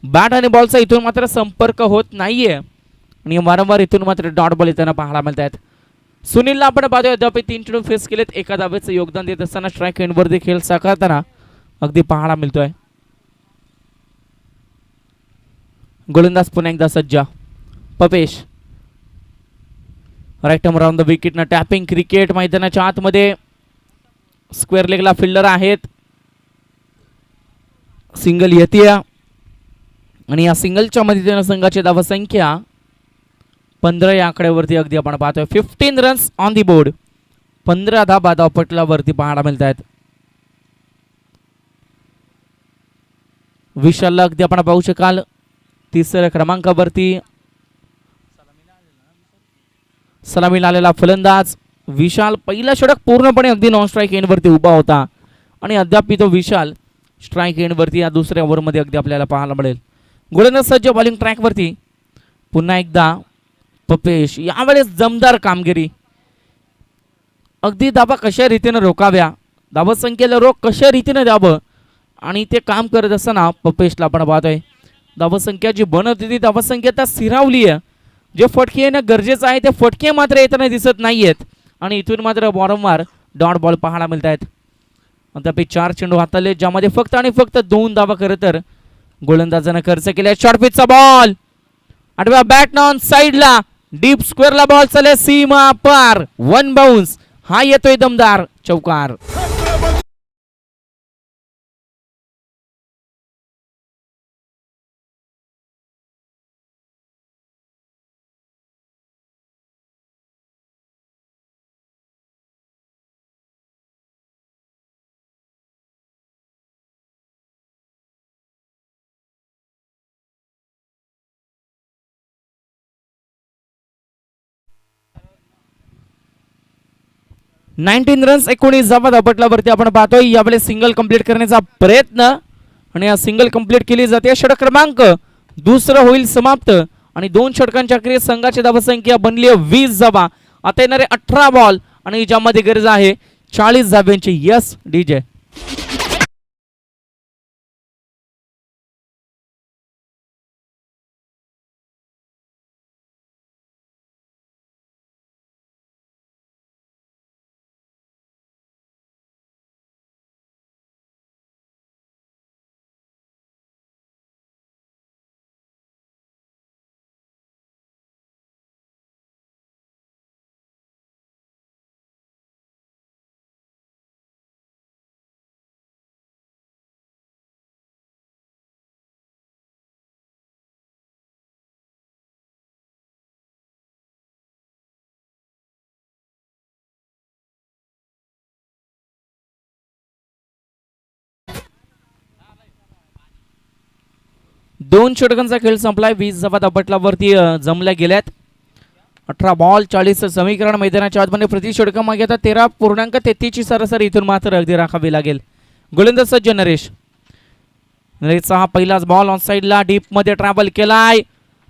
बॅट आणि बॉलचा इथून मात्र संपर्क होत नाहीये आणि वारंवार इथून मात्र डॉट बॉल येताना पाहायला मिळत आहेत. सुनीलला आपण पाहतोय अद्याप 3 चेंडू फेस केलेत. एका धावेचं योगदान देत असताना स्ट्राईक एंडवर देखील साकारताना अगदी पाहायला मिळतोय. गोलंदाज पुन्हा एकदा सज्जा. Papesh right arm round the wicket. Tapping cricket मैदानाच्या आतमध्ये स्क्वेअर लेगला फिल्डर आहेत. सिंगल येते आणि या सिंगलच्या मदतीने संघाची धावसंख्या 15 या आकड्यावरती अगदी आपण पाहतोय. 15 रन्स ऑन दी बोर्ड. 15 धावा धावपटलावरती पाहायला मिळत आहेत. विशालला अगदी आपण पाहू शकाल 3ऱ्या क्रमांकावरती. सलामीला आलेला फलंदाज विशाल पहिला षटक पूर्णपणे अगदी नॉन स्ट्राईक एंडवरती उभा होता आणि अद्याप तो विशाल स्ट्राईक एंडवरती या दुसऱ्या ओव्हरमध्ये अगदी आपल्याला पाहायला मिळेल. गोलंदाज सज्ज बॉलिंग ट्रॅकवरती. पुन्हा एकदा पपेश, यावेळेस दमदार कामगिरी. अगदी धाबा कशा रीतीने रोखाव्या, धावसंख्येला रोख कशा रीतीने द्यावं आणि ते काम करत असताना पपेशला आपण पाहतोय धावसंख्या जी बनत होती धावसंख्या आता स्थिरावली आहे. जे फटके येणं गरजेचं आहे ते फटके मात्र येताना दिसत नाहीयेत आणि इथून मात्र वारंवार डॉट बॉल पाहायला मिळत आहेत. अद्याप 4 चेंडू हाताळले ज्यामध्ये फक्त आणि फक्त 2 धावा खरं तर गोलंदाजानं खर्च केल्या. शॉर्ट पिचचा बॉल आडव्या बॅट ऑन साइडला डीप स्क्वेअरला बॉल चालले सीमा पार. 1 बाउन्स. हा येतोय दमदार चौकार. नाईन्टीन रन्स 19 धावा धापटल्यावरती आपण पाहतोय. यावेळेस सिंगल कंप्लीट करण्याचा प्रयत्न आणि या सिंगल कंप्लीट केली जाते. षटक क्रमांक दुसरं होईल समाप्त आणि 2 षटकांच्या क्रियेत संघाची धावसंख्या बनली आहे 20 धावा. आता येणारे 18 बॉल आणि ज्यामध्ये गरज आहे 40 धाब्यांची. Yes DJ. दोन षटकांचा खेळ संपलाय. 20 धावा धापटल्यावरती जमल्या गेल्यात. 18 बॉल 40 समीकरण मैदानाच्या आतमध्ये प्रति षटकामागे आता 13.33 ची सरासरी इथून मात्र अगदी राखावी लागेल. गोलंदाज सज्ज नरेश. नरेशचा हा पहिलाच बॉल ऑन साइडला डीप मध्ये ट्रॅव्हल केलाय.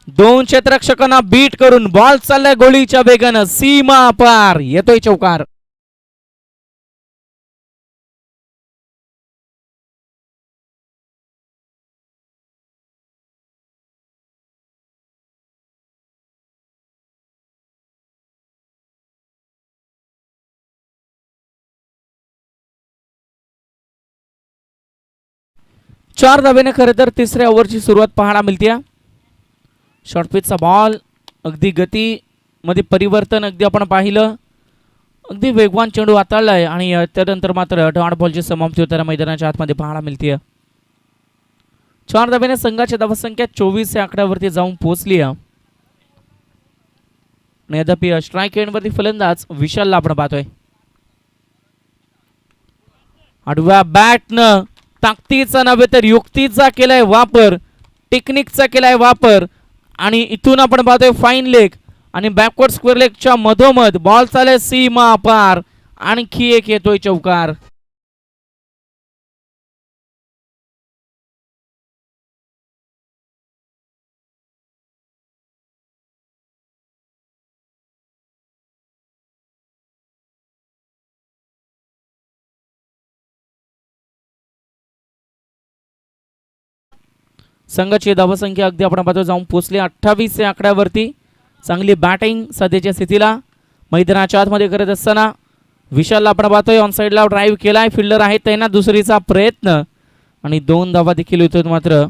2 क्षेत्ररक्षकांना बीट करून बॉल चाललाय गोळीच्या वेगानं सीमा पार. येतोय चौकार. चार धाब्याने खरं तर तिसऱ्या ओव्हरची सुरुवात पाहायला मिळते. शॉर्ट पिचचा बॉल अगदी गती मध्ये परिवर्तन अगदी आपण पाहिलं. अगदी वेगवान चेंडू हाताळलाय आणि त्यानंतर मात्र डॉट बॉलची समाप्ती होताना मैदानाच्या आतमध्ये पाहायला मिळते. 4 धाब्याने संघाची धावसंख्या 24 या आकड्यावरती जाऊन पोहोचली आहे. यद्यपि स्ट्राईक एंडवरती फलंदाज विशालला आपण पाहतोय. आडव्या बॅटनं ताकदीचा नव्हे तर युक्तीचा केलाय वापर, टेक्निकचा केलाय वापर आणि इथून आपण पाहतोय फाईन लेग आणि बॅकवर्ड स्क्वेअर लेगच्या मधोमध बॉल चालय सीमा पार. आणखी एक येतोय चौकार. संघाची धावसंख्या अगदी आपण पाहतो जाऊन पोहोचली 28 या आकड्यावरती. चांगली बॅटिंग सध्याच्या स्थितीला मैदानाच्या आतमध्ये करत असताना विशालला आपण पाहतोय ऑन साइडला ड्राईव्ह केलाय. फिल्डर आहे त्यांना दुसरीचा प्रयत्न आणि 2 धावा देखील इथून मात्र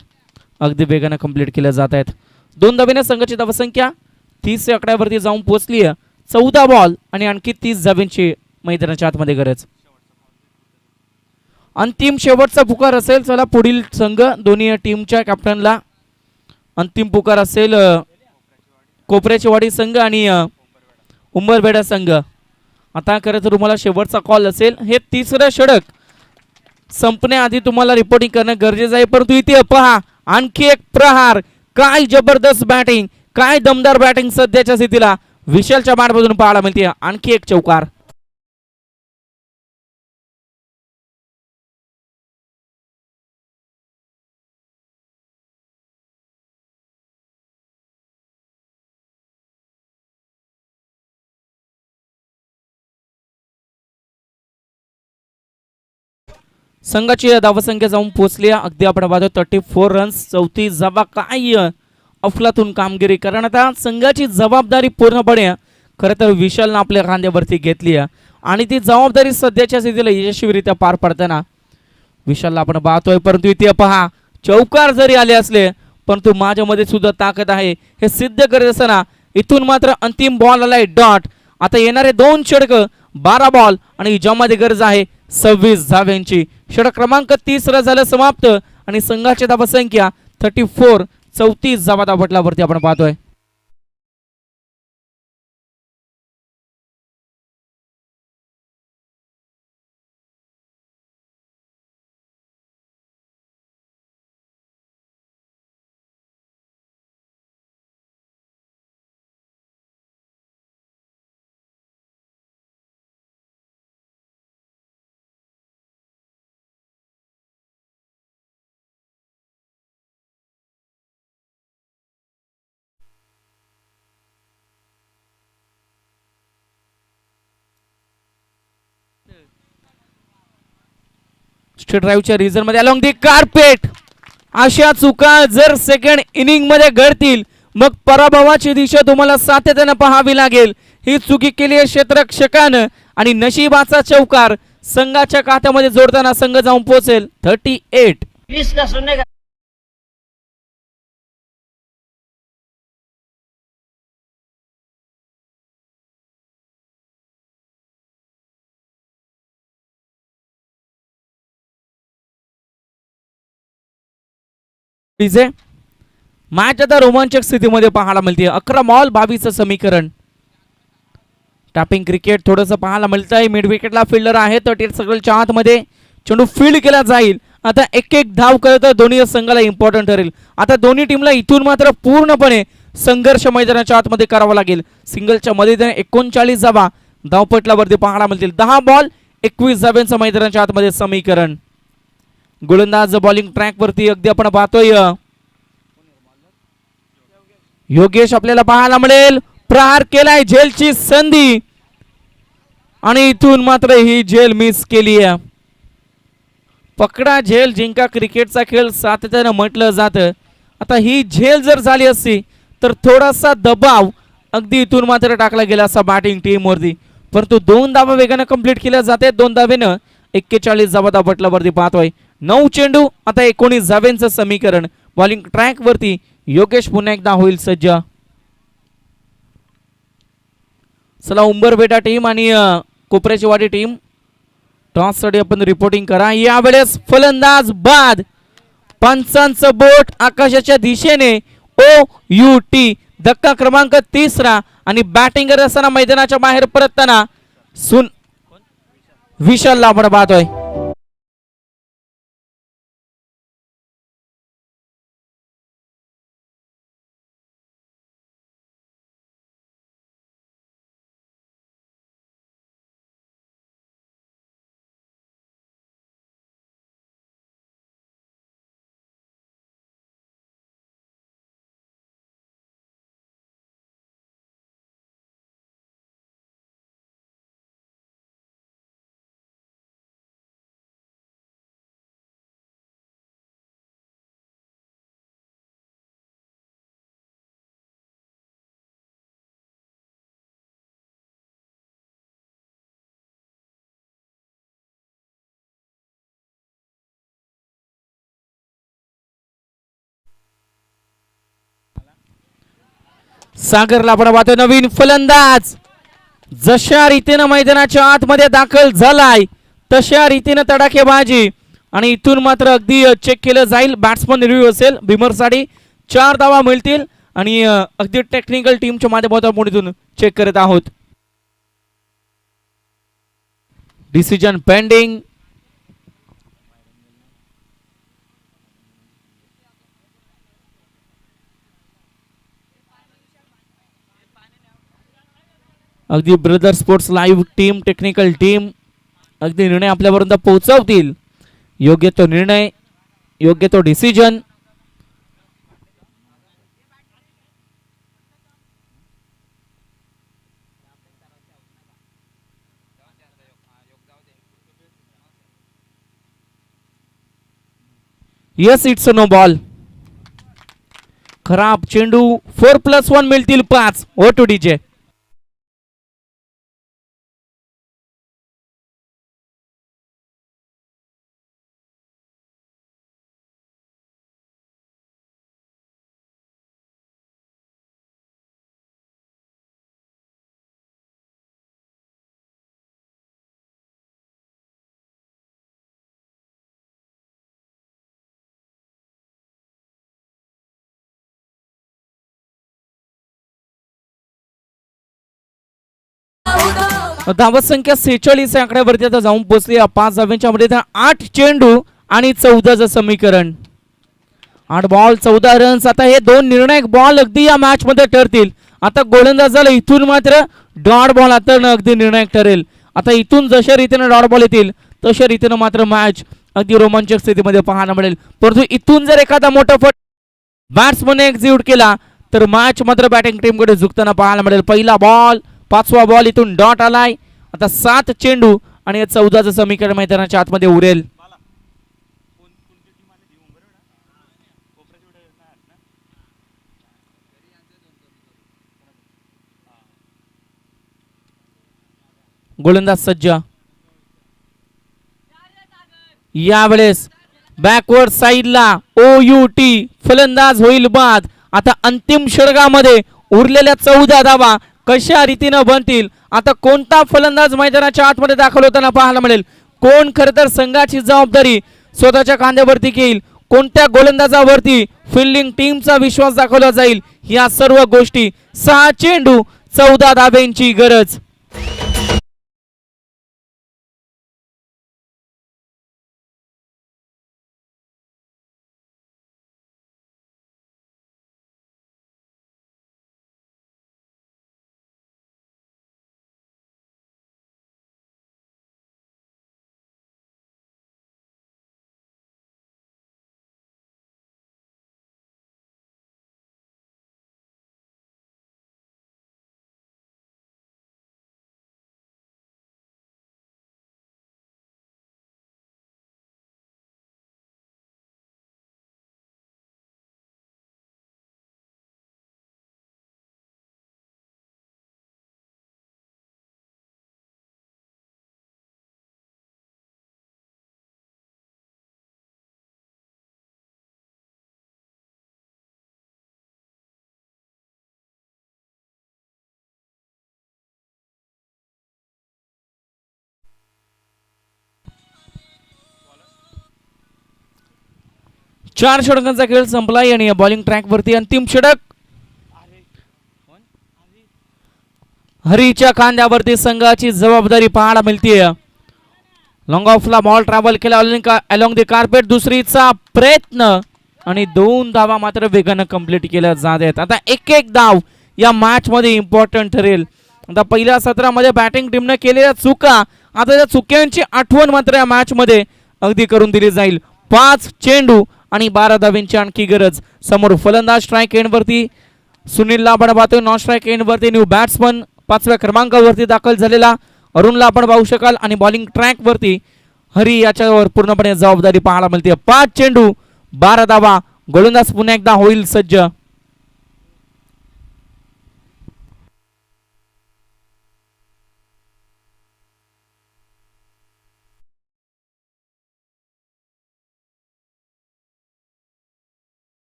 अगदी वेगाने कंप्लीट केल्या जात आहेत. 2 धाब्याने संघाची धावसंख्या 30 या आकड्यावरती जाऊन पोहोचली आहे. 14 बॉल आणि आणखी 30 धाब्यांची मैदानाच्या आतमध्ये गरज. अंतिम शेवटचा पुकार असेल. चला पुढील संघ दोन्ही टीमच्या कॅप्टनला अंतिम पुकार असेल. कोपऱ्याची वाडी संघ आणि उंबरबेडा संघ. आता खरं तर तुम्हाला शेवटचा कॉल असेल. हे तिसरं षटक संपण्याआधी तुम्हाला रिपोर्टिंग करणं गरजेचं आहे. परंतु इथे पहा आणखी एक प्रहार. काय जबरदस्त बॅटिंग, काय दमदार बॅटिंग सध्याच्या स्थितीला विशालच्या बॅटमधून पाहायला मिळते. आणखी एक चौकार. संघाची धावसंख्या जाऊन पोहोचली अगदी आपण पाहतो 34 रन्स, चौथी जावा. काय अफलातून कामगिरी, कारण आता संघाची जबाबदारी पूर्णपणे खरं तर विशालनं आपल्या खांद्यावरती घेतली आहे आणि ती जबाबदारी सध्याच्या स्थितीला यशस्वीरित्या पार पडताना विशालला आपण पाहतोय. परंतु इथे पहा, चौकार जरी आले असले परंतु माझ्यामध्ये सुद्धा ताकद आहे हे सिद्ध करत असताना इथून मात्र अंतिम बॉल आलाय डॉट. आता येणारे 2 षटक, 12 बॉल आणि ज्यामध्ये गरज आहे 26 धाव्यांची. षटक क्रमांक 30 झालं समाप्त आणि संघाची धावसंख्या 34, 34 धावा दाबटल्यावरती आपण पाहतोय. स्ट्रेट ड्राईव्हच्या रिझन मध्ये अलॉंग दी कार्पेट अशा चुका जर सेकंड इनिंग मध्ये घडतील मग पराभवाची दिशा तुम्हाला सातत्याने पाहावी लागेल. ही चुकी केली आहे क्षेत्ररक्षकानं आणि नशिबाचा चौकार संघाच्या खात्यामध्ये जोडताना संघ जाऊन पोहोचेल 38. मॅच आता रोमांचक स्थितीमध्ये पाहायला मिळते. 11 बॉल 22 समीकरण. टॅपिंग क्रिकेट थोडंसं पाहायला मिळतंय. मिड विकेटला फिल्डर आहे 38 सर्कलच्या आतमध्ये चेंडू फील्ड केला जाईल. आता एक धाव करत दोन्ही संघाला इम्पॉर्टंट ठरेल. आता दोन्ही टीमला इथून मात्र पूर्णपणे संघर्ष मैदानाच्या आतमध्ये करावा लागेल. सिंगलच्या मध्ये 39 धावा धावपटलावरती पाहायला मिळतील. 10 बॉल 21 धाव्यांचं मैदानाच्या आतमध्ये समीकरण. गोलंदाज बॉलिंग ट्रॅक वरती अगदी आपण पाहतोय योगेश आपल्याला पाहायला मिळेल. प्रहार केलाय, झेलची संधी आणि इथून मात्र ही झेल मिस केली आहे. पकडा झेल जिंका क्रिकेटचा खेळ सातत्यानं म्हटलं जातं. आता ही झेल जर झाली असती तर थोडासा दबाव अगदी इथून मात्र टाकला गेला असा बॅटिंग टीम वरती. परंतु 2 धावा वेगानं कंप्लीट केल्या जाते. 2 धावेनं 41 धावा दाबटल्यावरती पाहतोय. 9 चेंडू आता 19 धाव्यांचं समीकरण. बॉलिंग ट्रॅक वरती योगेश पुन्हा एकदा होईल सज्ज. चला उंबरबेटा टीम आणि कोपऱ्याची वाडी टीम टॉस साठी आपण रिपोर्टिंग करा. यावेळेस फलंदाज बाद. पंचांचं बोट आकाशाच्या दिशेने OUT. धक्का क्रमांक 3 आणि बॅटिंग करत असताना मैदानाच्या बाहेर परतताना विशालला आपण पाहतोय. सागरला आपण पाहतोय नवीन फलंदाज. जशा रीतीने मैदानाच्या आतमध्ये दाखल झालाय तशा रीतीने तडाखेबाजी आणि इथून मात्र अगदी चेक केलं जाईल. बॅट्समन रिव्ह्यू असेल भीमरसाठी 4 धावा मिळतील आणि अगदी टेक्निकल टीमच्या माध्यमातून इथून चेक करत आहोत. Decision pending. अगदी brother sports live team technical team अगदी निर्णय आपल्यापर्यंत पोहोचवतील. योग्य तो निर्णय, योग्य तो decision. Yes, it's no ball. खराब चेंडू. 4+1 मिळतील 5. ओ टू डीजे. धावत संख्या 46 आकड्यावरती आता जाऊन पोहोचली. 5 धाव्यांच्या मध्ये 8 चेंडू आणि 14चं समीकरण. 8 बॉल 14 रन्स. आता हे 2 निर्णायक बॉल अगदी या मॅच मध्ये ठरतील. आता गोलंदाजाला इथून मात्र डॉट बॉल आता अगदी निर्णायक ठरेल. आता इथून जशा रीतीने डॉट बॉल येतील तशा रीतीने मात्र मॅच अगदी रोमांचक स्थितीमध्ये पाहायला मिळेल. परंतु इथून जर एखादा मोठा फट बॅट्समन एक्झिक्यूट केला तर मॅच मात्र बॅटिंग टीम कडे झुकताना पाहायला मिळेल. पहिला बॉल, 5वा बॉल, इथून डॉट आलाय. आता 7 चेंडू आणि 14चं समीकरण मैदानाच्या आतमध्ये उरेल. गोलंदाज सज्ज. यावेळेस बॅकवर्ड साईडला OUT फलंदाज होईल बाद. आता अंतिम षटकामध्ये उरलेल्या 14 धावा कशा रीतीने बनतील. आता कोणता फलंदाज मैदानाच्या आतमध्ये दाखल होताना पाहायला मिळेल. कोण खरं तर संघाची जबाबदारी स्वतःच्या खांद्यावरती घेईल. कोणत्या गोलंदाजावरती फिल्डिंग टीमचा विश्वास दाखवला जाईल. या सर्व गोष्टी. 6 चेंडू 14 धाब्यांची गरज. चार षटकांचा खेळ संपलाय आणि बॉलिंग ट्रॅक वरती अंतिम षटक. हरीच्या खांद्यावरती संघाची जबाबदारी पाहायला मिळते. लॉंग ऑफला बॉल ट्रॅव्हल केला अलॉंग द कार्पेट. दुसरीचा प्रयत्न आणि 2 धावा मात्र वेगानं कंप्लीट केल्या जात आहेत. आता एक धाव या मॅच मध्ये इम्पॉर्टंट ठरेल. आता पहिल्या सत्रामध्ये बॅटिंग टीमने केलेल्या चुका, आता त्या चुक्यांची आठवण मात्र या मॅच मध्ये अगदी करून दिली जाईल. 5 चेंडू आणि 12 धाव्यांची आणखी गरज. समोर फलंदाज स्ट्राईक एंड वरती सुनीलला आपण पाहतोय. नॉन स्ट्राईक एंड वरती न्यू बॅट्समन 5व्या क्रमांकावरती दाखल झालेला अरुणला आपण पाहू शकाल. आणि बॉलिंग ट्रॅक वरती हरी याच्यावर पूर्णपणे जबाबदारी पाहायला मिळते. 5 चेंडू 12 धावा. गोलंदाज पुन्हा एकदा होईल सज्ज.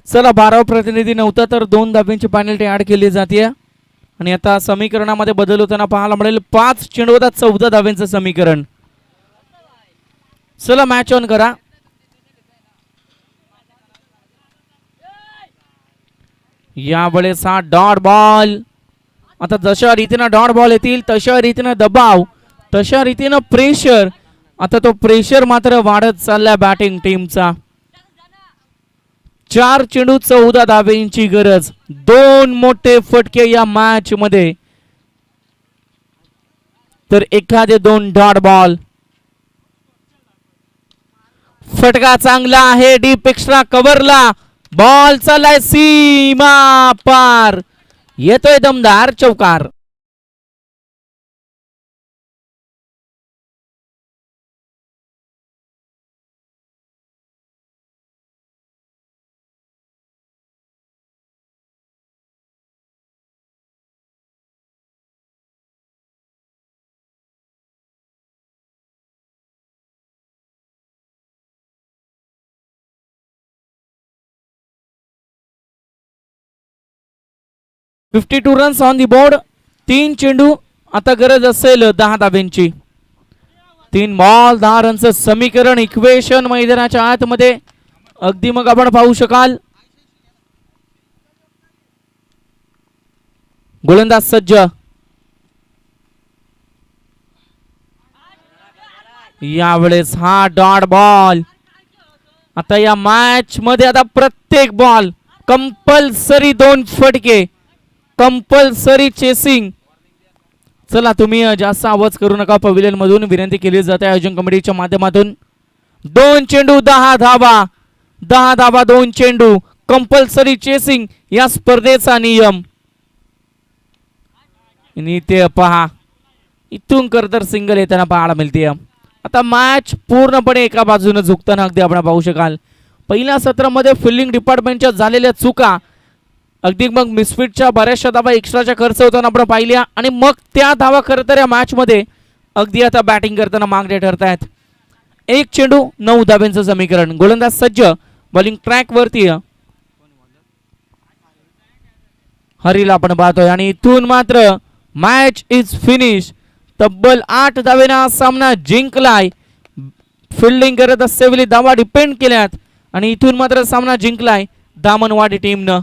चला 12 प्रतिनिधी नव्हता तर 2 धाब्यांची पेनल्टी ऍड केली जाते आणि आता समीकरणामध्ये बदल होताना पाहायला मिळेल. 5 चेंडूवर 14 धाब्यांचं समीकरण. चला मॅच ऑन करा. यावेळेस हा डॉट बॉल. आता जशा रीतीनं डॉट बॉल येतील तशा रीतीनं दबाव, तशा रीतीनं प्रेशर. आता तो प्रेशर मात्र वाढत चाललाय बॅटिंग टीमचा. 4 चेंडू 14 धाब्यांची गरज. 2 मोठे फटके या मॅच मध्ये तर एखादे 2 डॉट बॉल. फटका चांगला आहे डीप एक्स्ट्रा कव्हरला. बॉल चाललाय सीमा पार. येतोय दमदार चौकार. $52 रन्स ऑन दी बोर्ड. 3 चेंडू आता गरज असेल 10 धाब्यांची. 3 बॉल 10 रनचं समीकरण इक्वेशन मैदानाच्या आतमध्ये अगदी मग आपण पाहू शकाल. गोलंदाज सज्ज. यावेळेस हा डॉट बॉल. आता या मॅच मध्ये आता प्रत्येक बॉल कंपल्सरी 2 फटके, कंपल्सरी चेसिंग. चला तुम्ही जास्त आवाज करू नका. पवेलियन मधून विनंती केली जाते आयोजन कमिटीच्या माध्यमातून. 2 चेंडू 10 धाबा, 10 धाबा 2 चेंडू, कंपल्सरी चेसिंग या स्पर्धेचा नियम. आणि ते पहा इथून तर सिंगल येताना पाहायला मिळते. आता मॅच पूर्णपणे एका बाजूने झुकताना अगदी आपण पाहू शकाल. पहिल्या सत्रामध्ये फिल्डिंग डिपार्टमेंटच्या झालेल्या चुका, अगदी मग मिसफिटच्या बऱ्याचशा धावा एक्स्ट्राच्या खर्च होताना आपण पाहिल्या आणि मग त्या धावा खरं तर या मॅच मध्ये अगदी आता बॅटिंग करताना मागणे ठरत आहेत. 1 चेंडू 9 धाब्यांचं समीकरण. गोलंदाज सज्ज. बॉलिंग ट्रॅक वरती हरीला आपण पाहतोय आणि इथून मात्र मॅच इज फिनिश. तब्बल 8 धावेना सामना जिंकलाय. फिल्डिंग करत असतेवेळी धावा डिपेंड केल्यात आणि इथून मात्र सामना जिंकलाय दामनवाडी टीमनं.